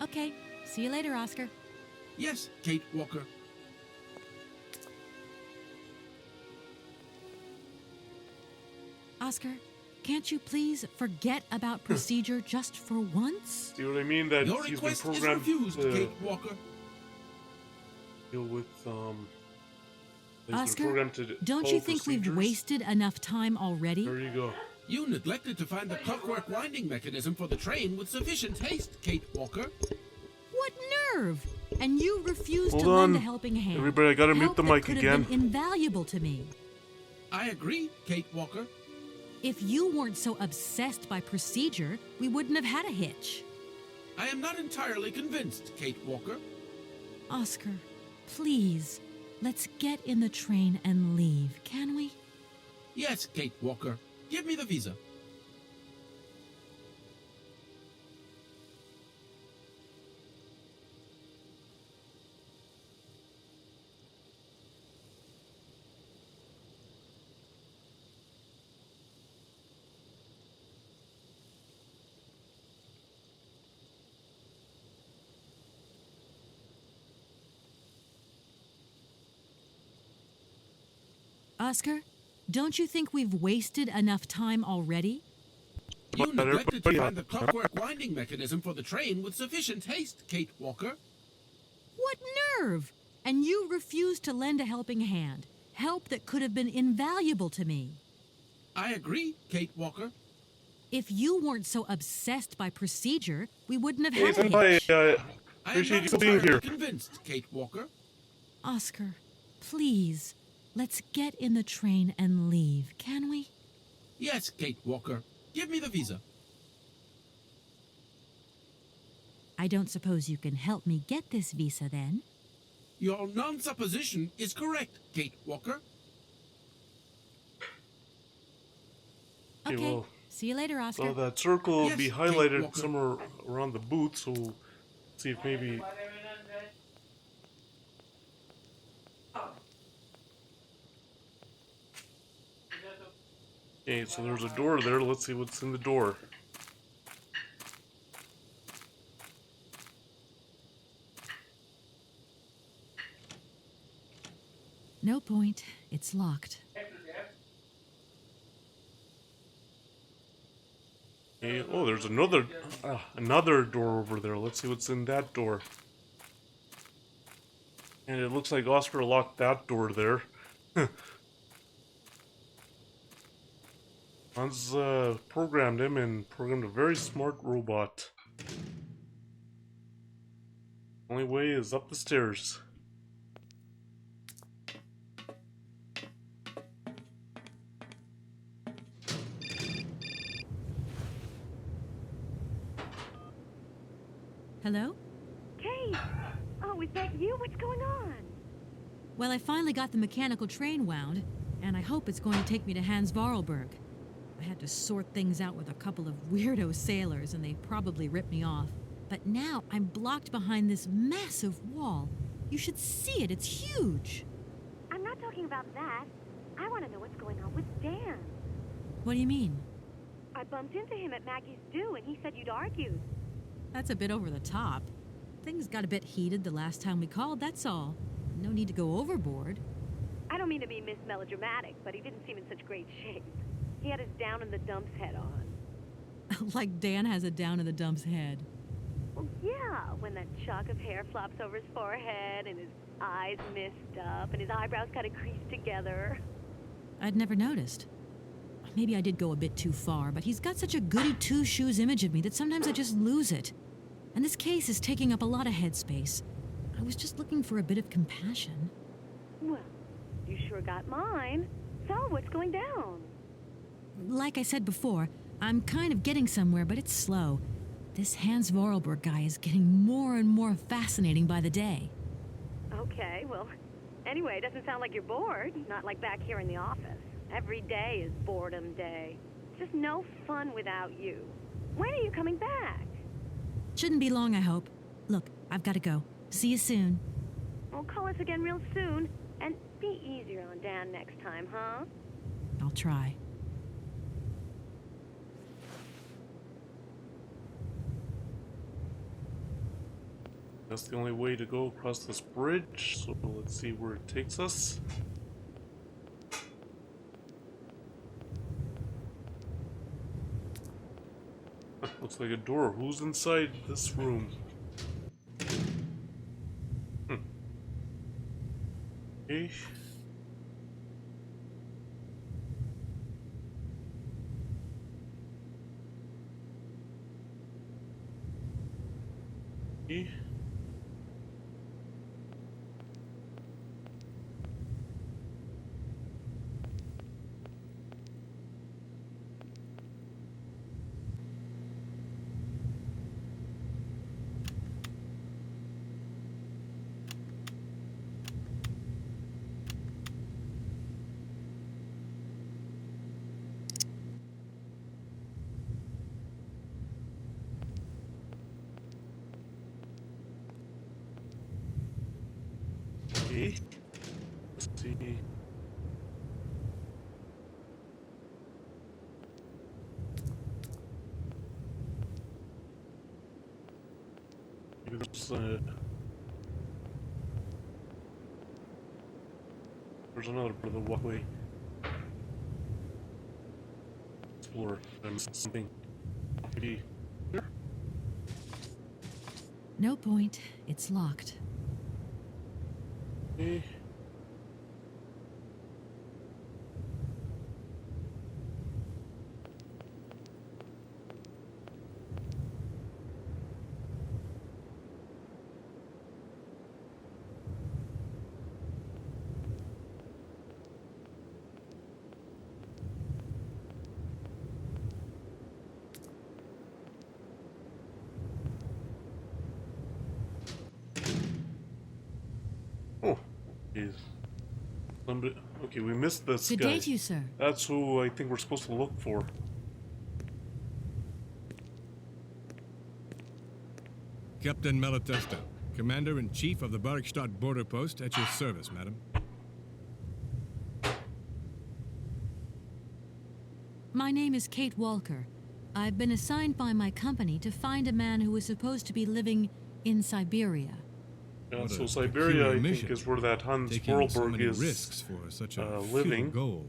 Okay, see you later, Oscar. Yes, Kate Walker. Oscar, can't you please forget about procedure just for once? See what I mean? That Your he's been request is programmed refused, to Kate Walker. deal with he's been Oscar, programmed to don't follow you think we've procedures. wasted enough time already? There you go. You neglected to find the clockwork winding mechanism for the train with sufficient haste, Kate Walker. What nerve! And you refused Hold to lend a on. helping hand. Everybody, I gotta mute Help the that mic could have again. been invaluable to me. I agree, Kate Walker. If you weren't so obsessed by procedure, we wouldn't have had a hitch. I am not entirely convinced, Kate Walker. Oscar, please, let's get in the train and leave, can we? Yes, Kate Walker. Give me the visa. Oscar, don't you think we've wasted enough time already? You neglected to find the clockwork winding mechanism for the train with sufficient haste, Kate Walker. What nerve! And you refused to lend a helping hand. Help that could have been invaluable to me. I agree, Kate Walker. If you weren't so obsessed by procedure, we wouldn't have Hey, had a Senpai, hitch. I am appreciate not you being entirely here. convinced, Kate Walker. Oscar, please, let's get in the train and leave, can we? Yes, Kate Walker. Give me the visa. I don't suppose you can help me get this visa then? Your non-supposition is correct, Kate Walker. Okay, Okay, well, see you later, Oscar. so that circle will Yes, be Kate highlighted Walker. somewhere around the booth, so we'll see if maybe... Okay, so there's a door there. Let's see what's in the door. No point. It's locked. Okay, oh, there's another door over there. Let's see what's in that door. And it looks like Oscar locked that door there. Hans programmed him and programmed a very smart robot. Only way is up the stairs. Hello? Kate! Oh, is that you? What's going on? Well, I finally got the mechanical train wound, and I hope it's going to take me to Hans Vorarlberg. I had to sort things out with a couple of weirdo sailors, and they probably ripped me off. But now I'm blocked behind this massive wall. You should see it, it's huge. I'm not talking about that. I want to know what's going on with Dan. What do you mean? I bumped into him at Maggie's do, and he said you'd argued. That's a bit over the top. Things got a bit heated the last time we called, that's all. No need to go overboard. I don't mean to be Miss Melodramatic, but he didn't seem in such great shape. He had his down-in-the-dumps head on. Like Dan has a down-in-the-dumps head. Well, yeah, when that shock of hair flops over his forehead, and his eyes mist up, and his eyebrows kind of creased together. I'd never noticed. Maybe I did go a bit too far, but he's got such a goody two-shoes image of me that sometimes I just lose it. And this case is taking up a lot of headspace. I was just looking for a bit of compassion. Well, you sure got mine. So, what's going down? Like I said before, I'm kind of getting somewhere, but it's slow. This Hans Vorarlberg guy is getting more and more fascinating by the day. Okay, well, anyway, it doesn't sound like you're bored. Not like back here in the office. Every day is boredom day. Just no fun without you. When are you coming back? Shouldn't be long, I hope. Look, I've got to go. See you soon. Well, call us again real soon. And be easier on Dan next time, huh? I'll try. That's the only way to go across this bridge, so let's see where it takes us. Looks like a door. Who's inside this room? Okay. Okay. Okay. Let's see. Maybe there's another part of the walkway. Explore. I'm missing something. Maybe. No point. It's locked. Okay. Okay. Somebody, okay, we missed this Good guy. day to you, sir. That's who I think we're supposed to look for. Captain Malatesta, Commander-in-Chief of the Barkstadt Border Post, at your service, madam. My name is Kate Walker. I've been assigned by my company to find a man who is supposed to be living in Siberia. Yeah, so Syberia, I think, is where that Hans Taking so Vorarlberg many is risks for such a living. futile goal.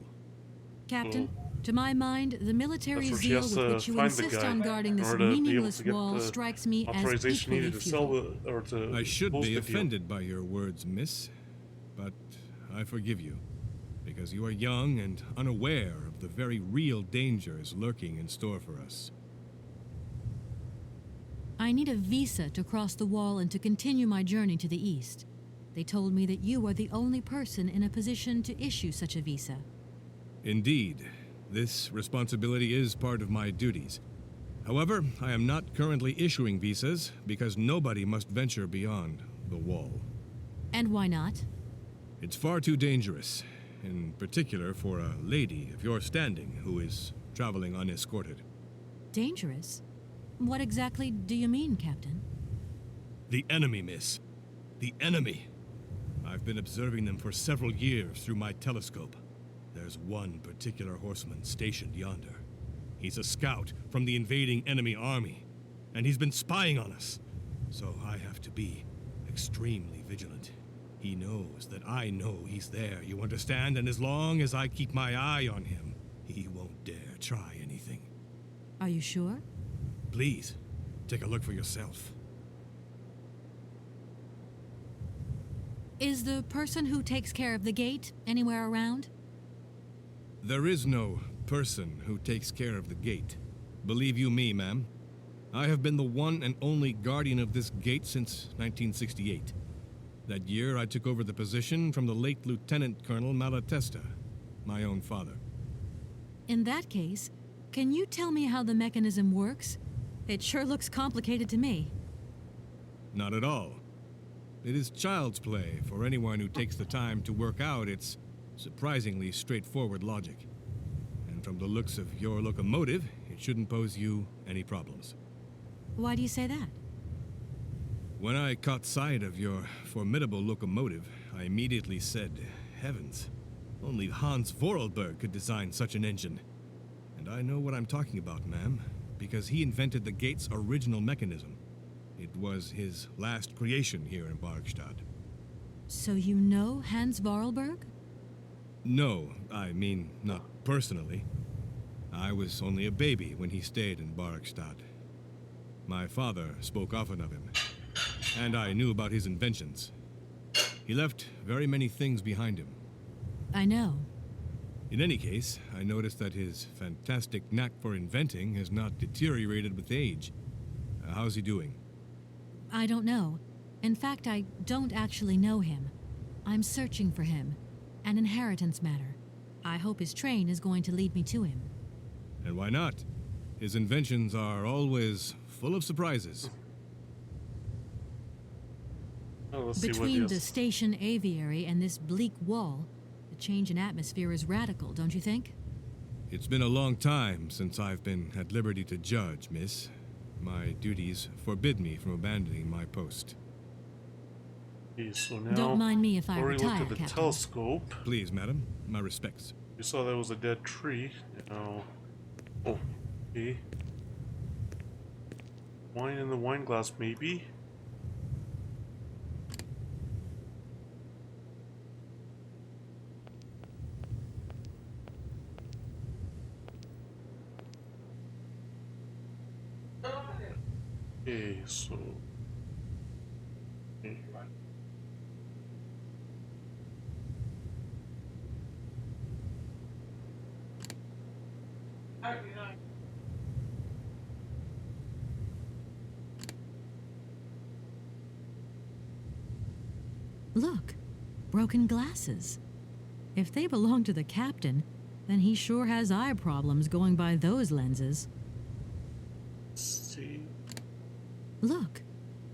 Captain, to my mind, the military That's where she zeal has with to which you find the insist guy on guarding in this order to be able meaningless to get wall the strikes me as authorization equally needed to sell futile. the, or to I should close be the deal. offended by your words, miss, but I forgive you, because you are young and unaware of the very real dangers lurking in store for us. I need a visa to cross the wall and to continue my journey to the east. They told me that you are the only person in a position to issue such a visa. Indeed, this responsibility is part of my duties. However, I am not currently issuing visas because nobody must venture beyond the wall. And why not? It's far too dangerous, in particular for a lady of your standing who is traveling unescorted. Dangerous? What exactly do you mean, Captain? The enemy, miss. The enemy. I've been observing them for several years through my telescope. There's one particular horseman stationed yonder. He's a scout from the invading enemy army, and he's been spying on us. So I have to be extremely vigilant. He knows that I know he's there, you understand? And as long as I keep my eye on him, he won't dare try anything. Are you sure? Please, take a look for yourself. Is the person who takes care of the gate anywhere around? There is no person who takes care of the gate. Believe you me, ma'am. I have been the one and only guardian of this gate since 1968. That year, I took over the position from the late Lieutenant Colonel Malatesta, my own father. In that case, can you tell me how the mechanism works? It sure looks complicated to me. Not at all. It is child's play for anyone who takes the time to work out its surprisingly straightforward logic. And from the looks of your locomotive, it shouldn't pose you any problems. Why do you say that? When I caught sight of your formidable locomotive, I immediately said, heavens, only Hans Vorarlberg could design such an engine. And I know what I'm talking about, ma'am, because he invented the gate's original mechanism. It was his last creation here in Barkstadt. So you know Hans Vorarlberg? No, I mean, not personally. I was only a baby when he stayed in Barkstadt. My father spoke often of him, and I knew about his inventions. He left very many things behind him. I know. In any case, I noticed that his fantastic knack for inventing has not deteriorated with age. How's he doing? I don't know. In fact, I don't actually know him. I'm searching for him. An inheritance matter. I hope his train is going to lead me to him. And why not? His inventions are always full of surprises. Oh, let's see what Between he the has. station aviary and this bleak wall, the change in atmosphere is radical, don't you think? It's been a long time since I've been at liberty to judge, miss. My duties forbid me from abandoning my post. Okay, so now, Don't mind me if I already retire, looked at the Captain. telescope. Please, madam. My respects. You saw that was a dead tree. Now, oh, okay. Wine in the wine glass, maybe. Okay, so. Okay. Look, broken glasses. If they belong to the captain, then he sure has eye problems going by those lenses. See. Look,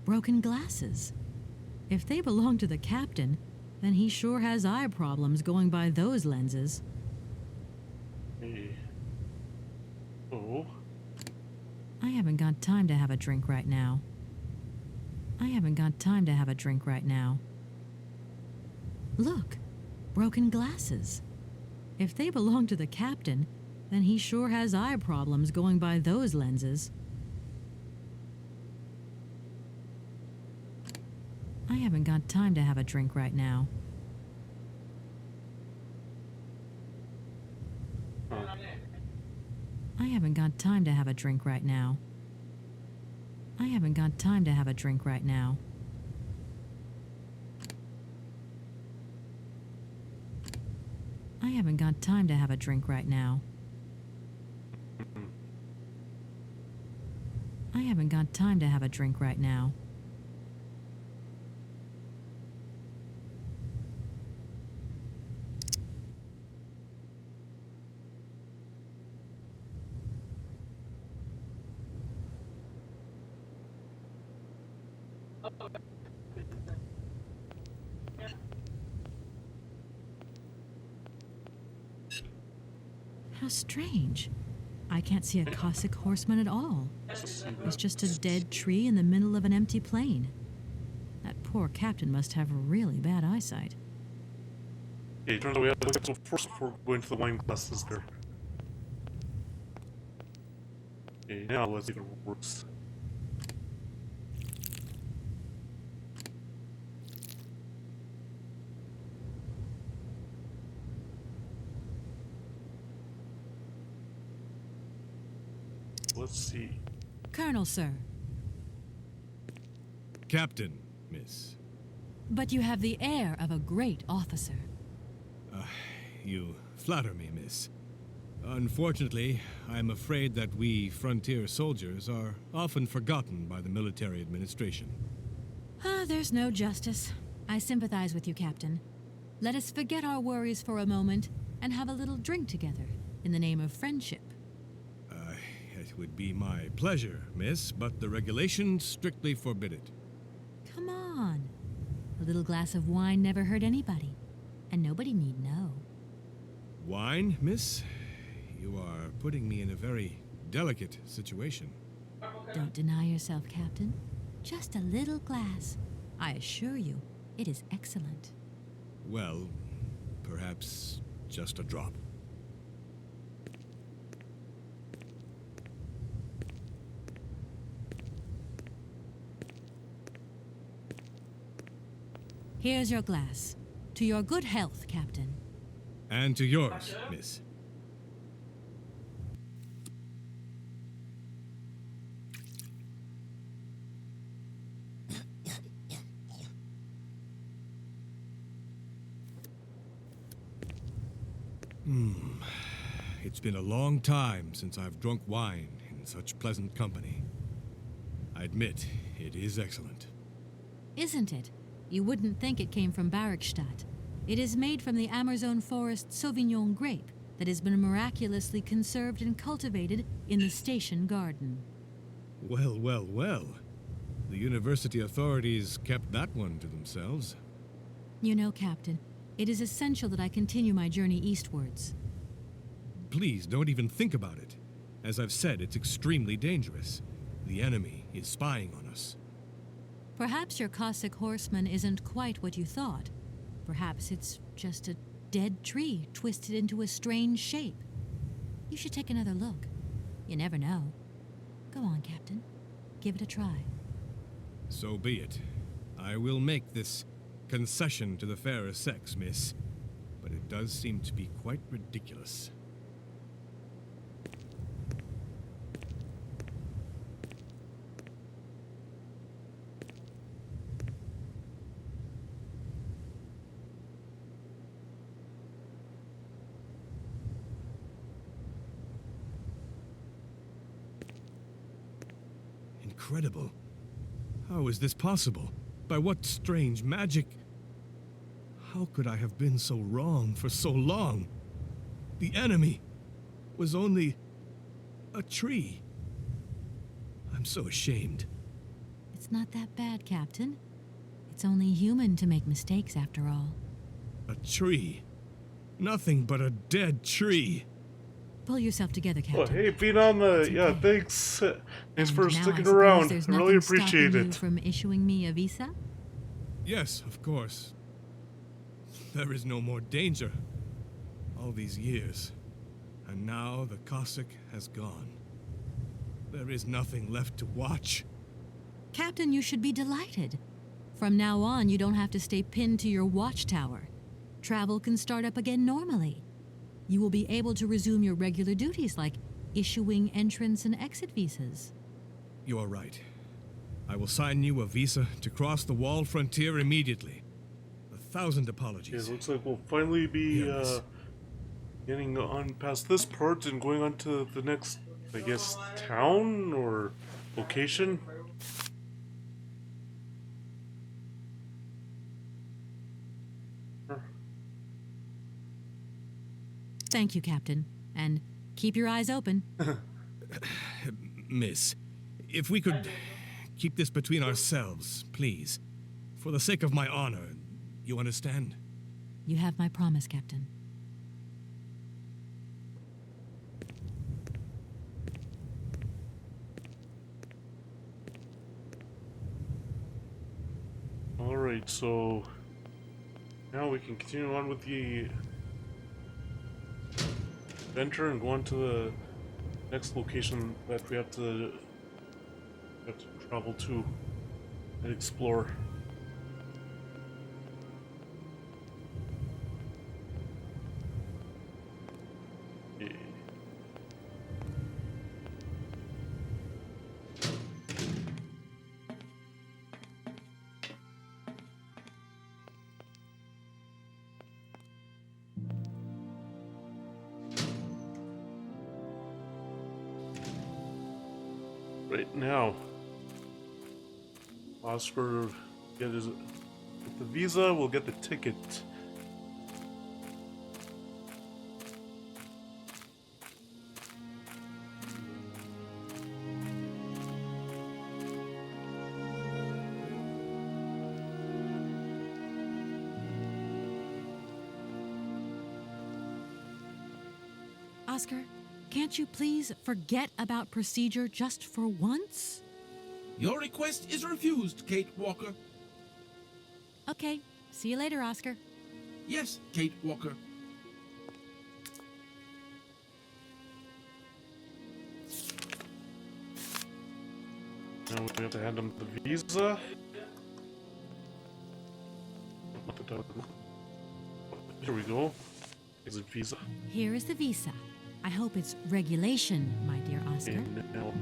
broken glasses. If they belong to the captain, then he sure has eye problems going by those lenses. Hey. Oh. I haven't got time to have a drink right now. I haven't got time to have a drink right now. Look, broken glasses. If they belong to the captain, then he sure has eye problems going by those lenses. I haven't got time to have a drink right now. I haven't got time to have a drink right now. I haven't got time to have a drink right now. I haven't got time to have a drink right now. I haven't got time to have a drink right now. How strange. I can't see a Cossack horseman at all. It's just a dead tree in the middle of an empty plain. That poor captain must have really bad eyesight. Okay, turns out we have to look at some first before going to the wine glasses there. Okay, now let's see if it works. Let's see. Colonel, sir. Captain, miss. But you have the air of a great officer. You flatter me, miss. Unfortunately, I'm afraid that we frontier soldiers are often forgotten by the military administration. There's no justice. I sympathize with you, Captain. Let us forget our worries for a moment and have a little drink together in the name of friendship. It would be my pleasure, miss, but the regulations strictly forbid it. Come on. A little glass of wine never hurt anybody, and nobody need know. Wine, miss? You are putting me in a very delicate situation. Don't deny yourself, Captain. Just a little glass. I assure you, it is excellent. Well, perhaps just a drop. Here's your glass. To your good health, Captain. And to yours, miss. It's been a long time since I've drunk wine in such pleasant company. I admit, it is excellent. Isn't it? You wouldn't think it came from Barrickstadt. It is made from the Amazon forest Sauvignon grape that has been miraculously conserved and cultivated in the station garden. Well, well, well. The university authorities kept that one to themselves. You know, Captain, it is essential that I continue my journey eastwards. Please, don't even think about it. As I've said, it's extremely dangerous. The enemy is spying on us. Perhaps your Cossack horseman isn't quite what you thought. Perhaps it's just a dead tree twisted into a strange shape. You should take another look. You never know. Go on, Captain. Give it a try. So be it. I will make this concession to the fairer sex, miss. But it does seem to be quite ridiculous. Incredible. How is this possible? By what strange magic? How could I have been so wrong for so long? The enemy was only a tree. I'm so ashamed. It's not that bad, Captain. It's only human to make mistakes after all. A tree. Nothing but a dead tree. Pull yourself together, Oh, Captain. hey, being on the yeah, thanks. Thanks for Now I sticking suppose around. there's I really nothing appreciate stopping you it. from issuing me a visa? Yes, of course. There is no more danger. All these years. And now the Cossack has gone. There is nothing left to watch. Captain, you should be delighted. From now on, you don't have to stay pinned to your watchtower. Travel can start up again normally. You will be able to resume your regular duties like issuing entrance and exit visas. You are right. I will sign you a visa to cross the walled frontier immediately. 1,000 apologies. It looks like we'll finally be getting on past this part and going on to the next, I guess, town or location. Thank you, Captain. And keep your eyes open. Miss, if we could keep this between ourselves, please. For the sake of my honor, you understand? You have my promise, Captain. Alright, so now we can continue on with the adventure and go on to the next location that we have to travel to and explore. Okay. Right now, Oscar get the visa, we'll get the ticket. Oscar, can't you please forget about procedure just for once? Your request is refused, Kate Walker. Okay, see you later, Oscar. Yes, Kate Walker. Now we have to hand him the visa. Here we go. Is it visa? Here is the visa. I hope it's regulation, my dear Oscar. And now.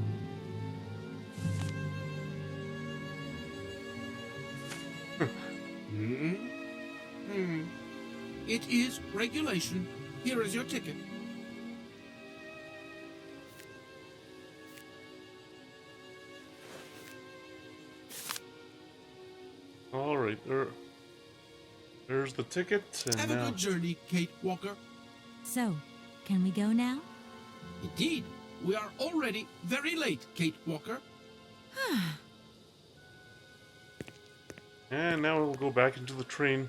It is regulation. Here is your ticket. Alright, there's the ticket, and Have now... a good journey, Kate Walker. So, can we go now? Indeed, we are already very late, Kate Walker. And now we'll go back into the train.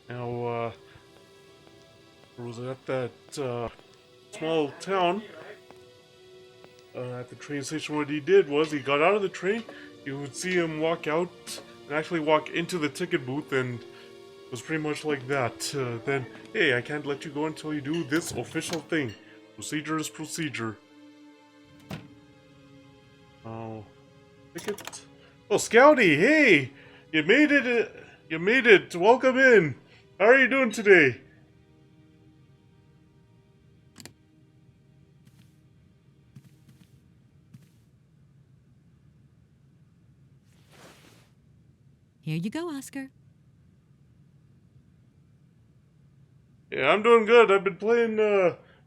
Now, where was it? At that, small town. At the train station, what he did was he got out of the train, you would see him walk out and actually walk into the ticket booth, and it was pretty much like that. Then, hey, I can't let you go until you do this official thing. Procedure is procedure. Oh, ticket. Oh, Scouty, hey! You made it! You made it! Welcome in! How are you doing today? Here you go, Oscar. Yeah, I'm doing good. I've been playing,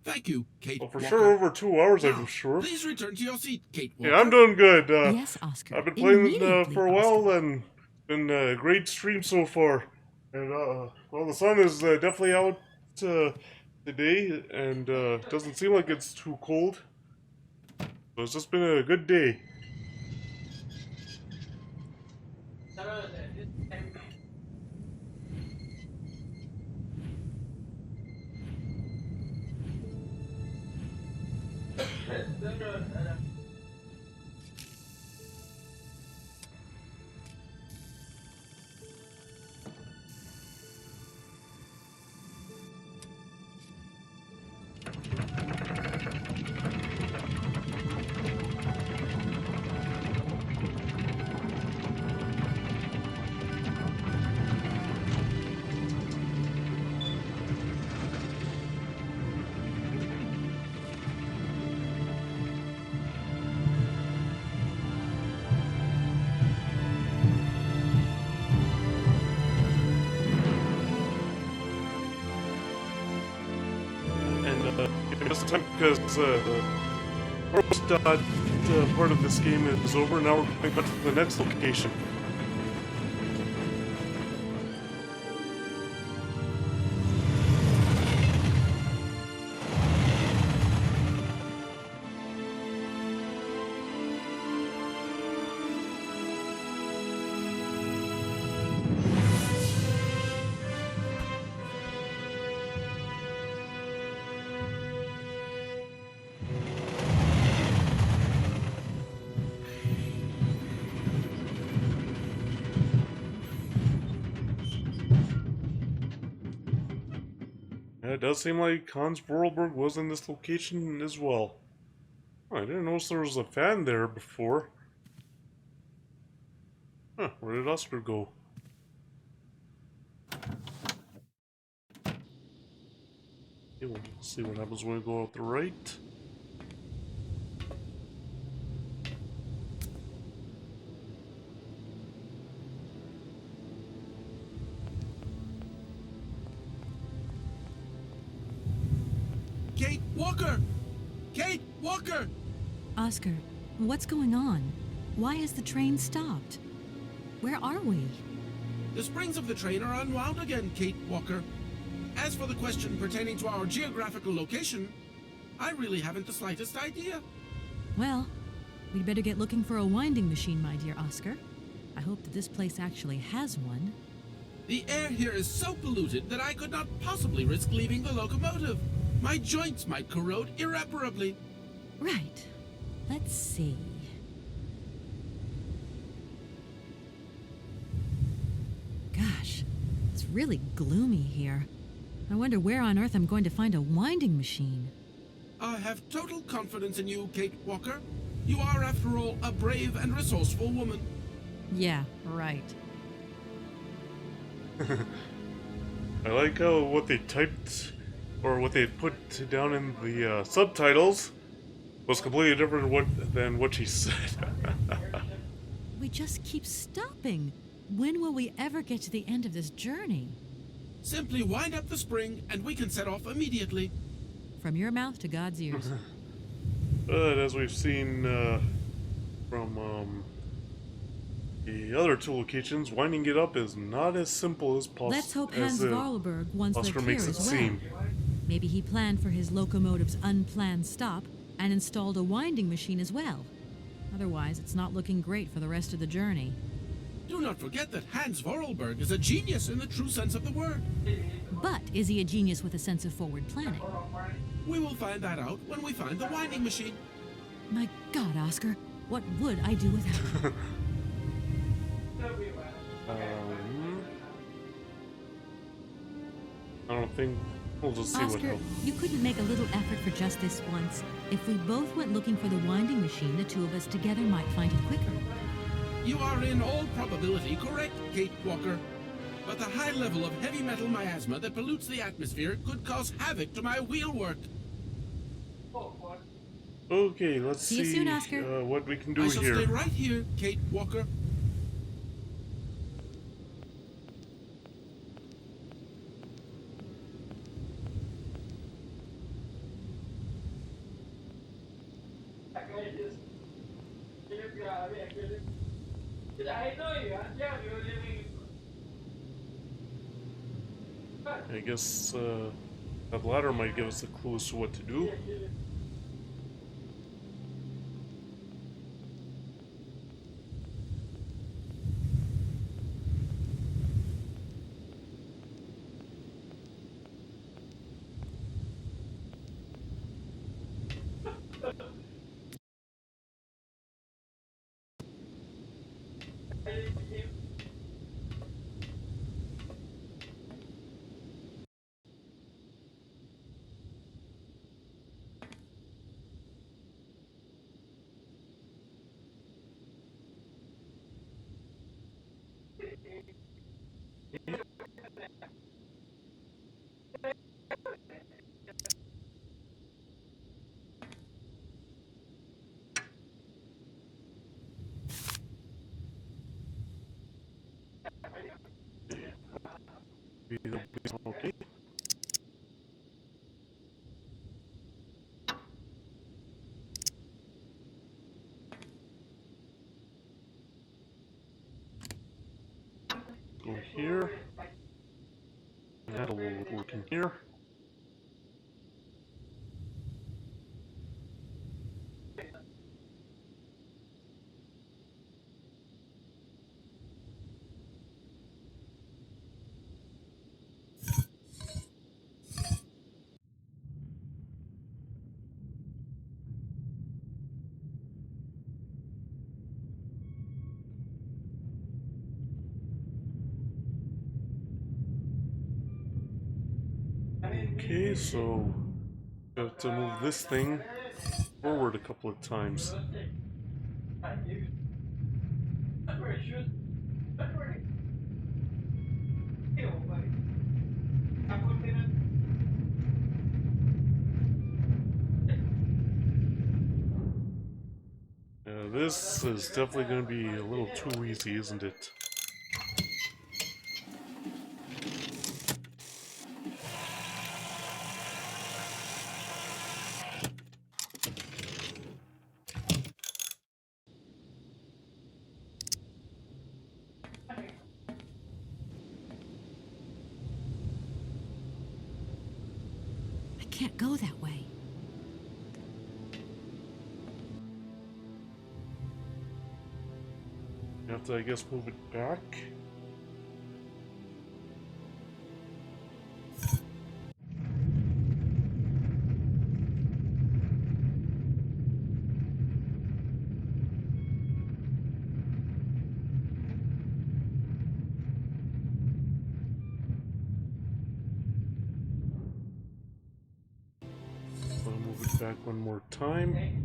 Thank you, Kate well, for Walker. sure over 2 hours, Now, I'm sure. Please return to your seat, Kate Walker. Yeah, I'm doing good. Yes, Oscar. I've been playing Immediately, for a while, and been a great stream so far. And well, the sun is definitely out today, and doesn't seem like it's too cold. So it's just been a good day. And just in time because the first part of this game is over. Now we're going to the next location. Yeah, it does seem like Hans Vorarlberg was in this location as well. Oh, I didn't notice there was a fan there before. Huh, where did Oscar go? Okay, we'll see what happens when we go out the right. Kate Walker! Kate Walker! Oscar, what's going on? Why has the train stopped? Where are we? The springs of the train are unwound again, Kate Walker. As for the question pertaining to our geographical location, I really haven't the slightest idea. Well, we'd better get looking for a winding machine, my dear Oscar. I hope that this place actually has one. The air here is so polluted that I could not possibly risk leaving the locomotive. My joints might corrode irreparably. Right. Let's see. Gosh, it's really gloomy here. I wonder where on earth I'm going to find a winding machine. I have total confidence in you, Kate Walker. You are, after all, a brave and resourceful woman. Yeah, right. I like how what they typed, or what they put down in the subtitles, was completely different than what she said. We just keep stopping. When will we ever get to the end of this journey? Simply wind up the spring and we can set off immediately. From your mouth to God's ears. But as we've seen from the other two locations, winding it up is not as simple as possible. Let's hope Hans Vorarlberg wants Oscar their makes care it as well. seem. Maybe he planned for his locomotive's unplanned stop and installed a winding machine as well. Otherwise, it's not looking great for the rest of the journey. Do not forget that Hans Vorarlberg is a genius in the true sense of the word. But is he a genius with a sense of forward planning? We will find that out when we find the winding machine. My God, Oscar, what would I do without you? I don't think we'll just see what Oscar, happens. you couldn't make a little effort for just this once. If we both went looking for the winding machine, the two of us together might find it quicker. You are in all probability correct, Kate Walker. But the high level of heavy metal miasma that pollutes the atmosphere could cause havoc to my wheelwork. Okay, let's See you see soon, Oscar. what we can do I shall here. stay right here, Kate Walker. I guess that ladder might give us a clue as to what to do. Okay. Go here. That'll work in here. Okay, so got to move this thing forward a couple of times. This is definitely going to be a little too easy, isn't it? I can't go that way. You have to, I guess, move it back. I'll move it back one more time.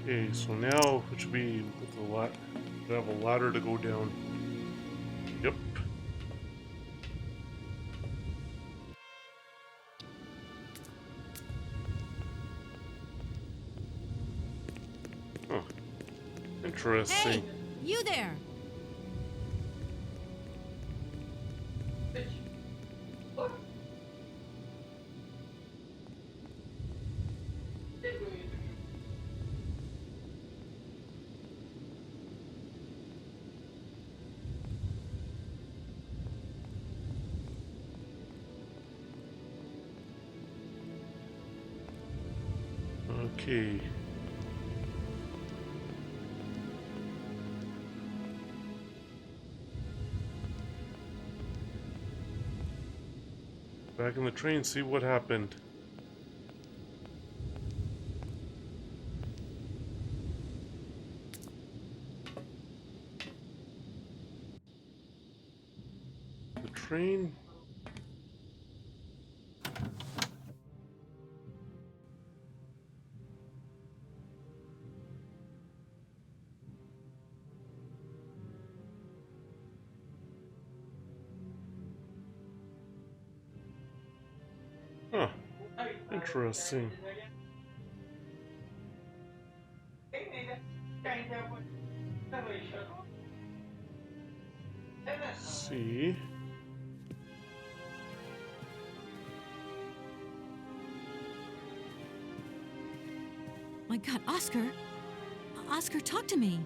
Okay, so now it should be with the have a ladder to go down. Yep. Huh. Interesting. Hey, you there! Okay. Back in the train, see what happened. The train. Huh. Interesting. See. My God, Oscar! Oscar, talk to me!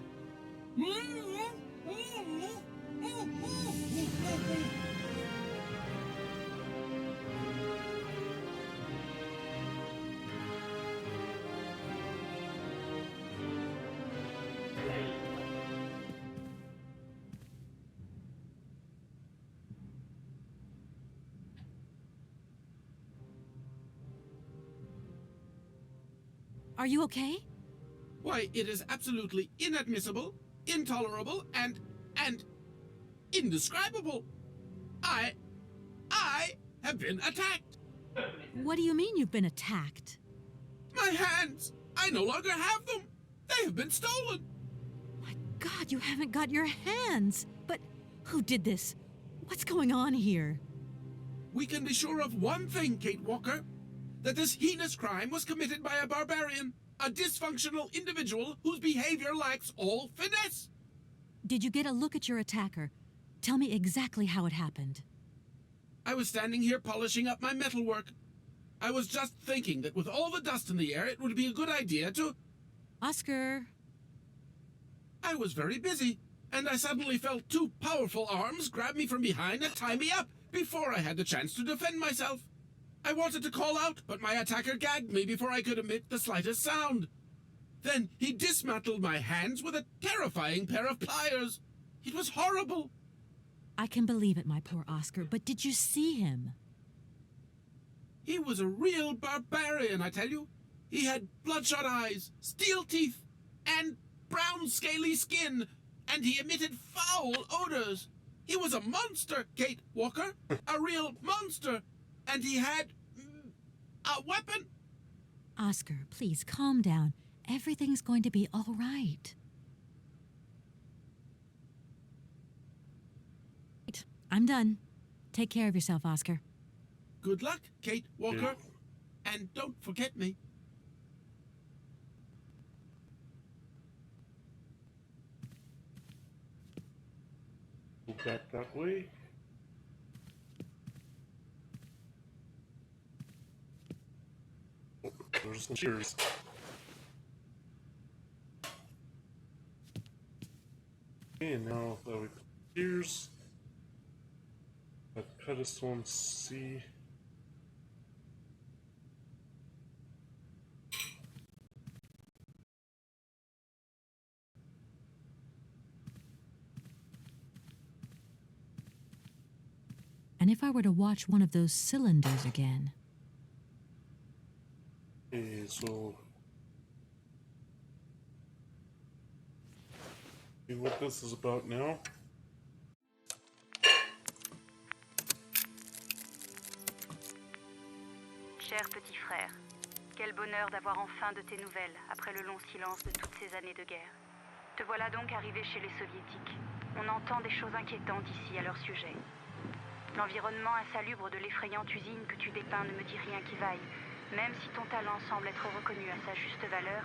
Are you okay? Why, it is absolutely inadmissible, intolerable, and indescribable. I have been attacked. What do you mean you've been attacked? My hands! I no longer have them! They have been stolen! My God, you haven't got your hands! But who did this? What's going on here? We can be sure of one thing, Kate Walker. That this heinous crime was committed by a barbarian. A dysfunctional individual whose behavior lacks all finesse. Did you get a look at your attacker? Tell me exactly how it happened. I was standing here polishing up my metalwork. I was just thinking that with all the dust in the air, it would be a good idea to... Oscar! I was very busy, and I suddenly felt two powerful arms grab me from behind and tie me up before I had the chance to defend myself. I wanted to call out, but my attacker gagged me before I could emit the slightest sound. Then he dismantled my hands with a terrifying pair of pliers. It was horrible. I can believe it, my poor Oscar, but did you see him? He was a real barbarian, I tell you. He had bloodshot eyes, steel teeth, and brown scaly skin, and he emitted foul odors. He was a monster, Kate Walker, a real monster, and he had a weapon. Oscar, please calm down. Everything's going to be all right. I'm done. Take care of yourself, Oscar. Good luck, Kate Walker, and don't forget me. Go back that way. Oh, there's some shears. Okay, now that we put shears, that pedestal and C. And if I were to watch one of those cylinders again? Okay, so see what this is about now. Cher petit frère, quel bonheur d'avoir enfin de tes nouvelles après le long silence de toutes ces années de guerre. Te voilà donc arrivé chez les soviétiques. On entend des choses inquiétantes ici à leur sujet. L'environnement insalubre de l'effrayante usine que tu dépeins ne me dit rien qui vaille, même si ton talent semble être reconnu à sa juste valeur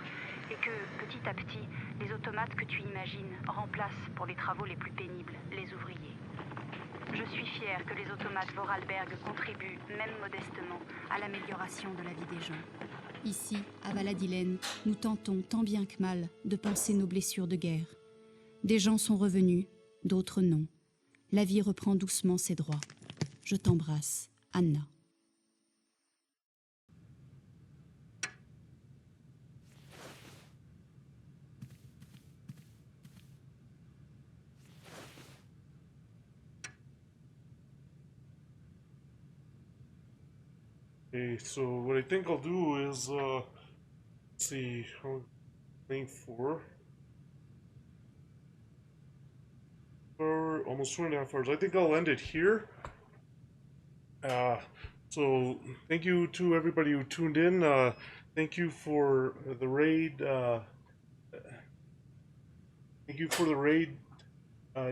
et que, petit à petit, les automates que tu imagines remplacent pour les travaux les plus pénibles les ouvriers. Je suis fière que les automates Vorarlberg contribuent, même modestement, à l'amélioration de la vie des gens. Ici, à Valadilène, nous tentons tant bien que mal de panser nos blessures de guerre. Des gens sont revenus, d'autres non. La vie reprend doucement ses droits. Je t'embrasse, Anna. Okay, so what I think I'll do is, let's see, lane 4. For almost 2.5 hours. I think I'll end it here. So thank you to everybody who tuned in. Thank you for the raid. Thank you for the raid,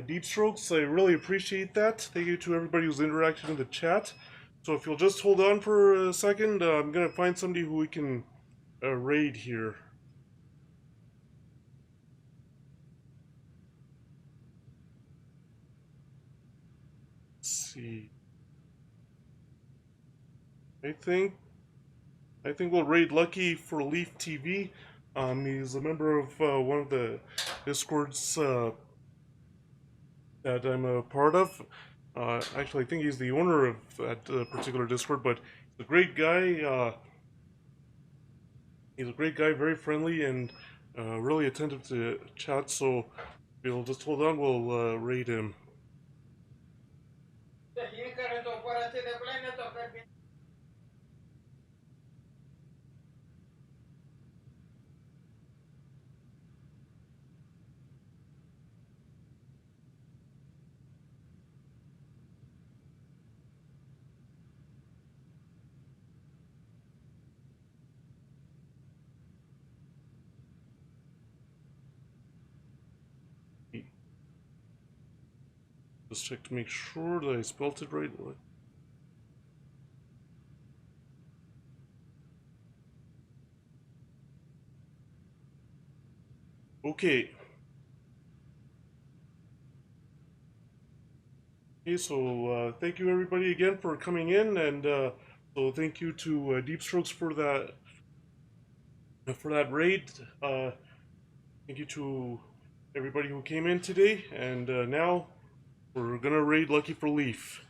Deep Strokes. I really appreciate that. Thank you to everybody who's interacted in the chat. So if you'll just hold on for a second, I'm gonna find somebody who we can raid here. Let's see. I think we'll raid Lucky for Leaf TV. He's a member of one of the Discords that I'm a part of. Actually, I think he's the owner of that particular Discord, but he's a great guy. He's a great guy, very friendly, and really attentive to chat. So if you'll just hold on, we'll raid him. Just check to make sure that I spelled it right. Okay. Okay, so thank you everybody again for coming in, and so thank you to Deep Strokes for that raid. Thank you to everybody who came in today, and now we're gonna raid Lucky for Leaf.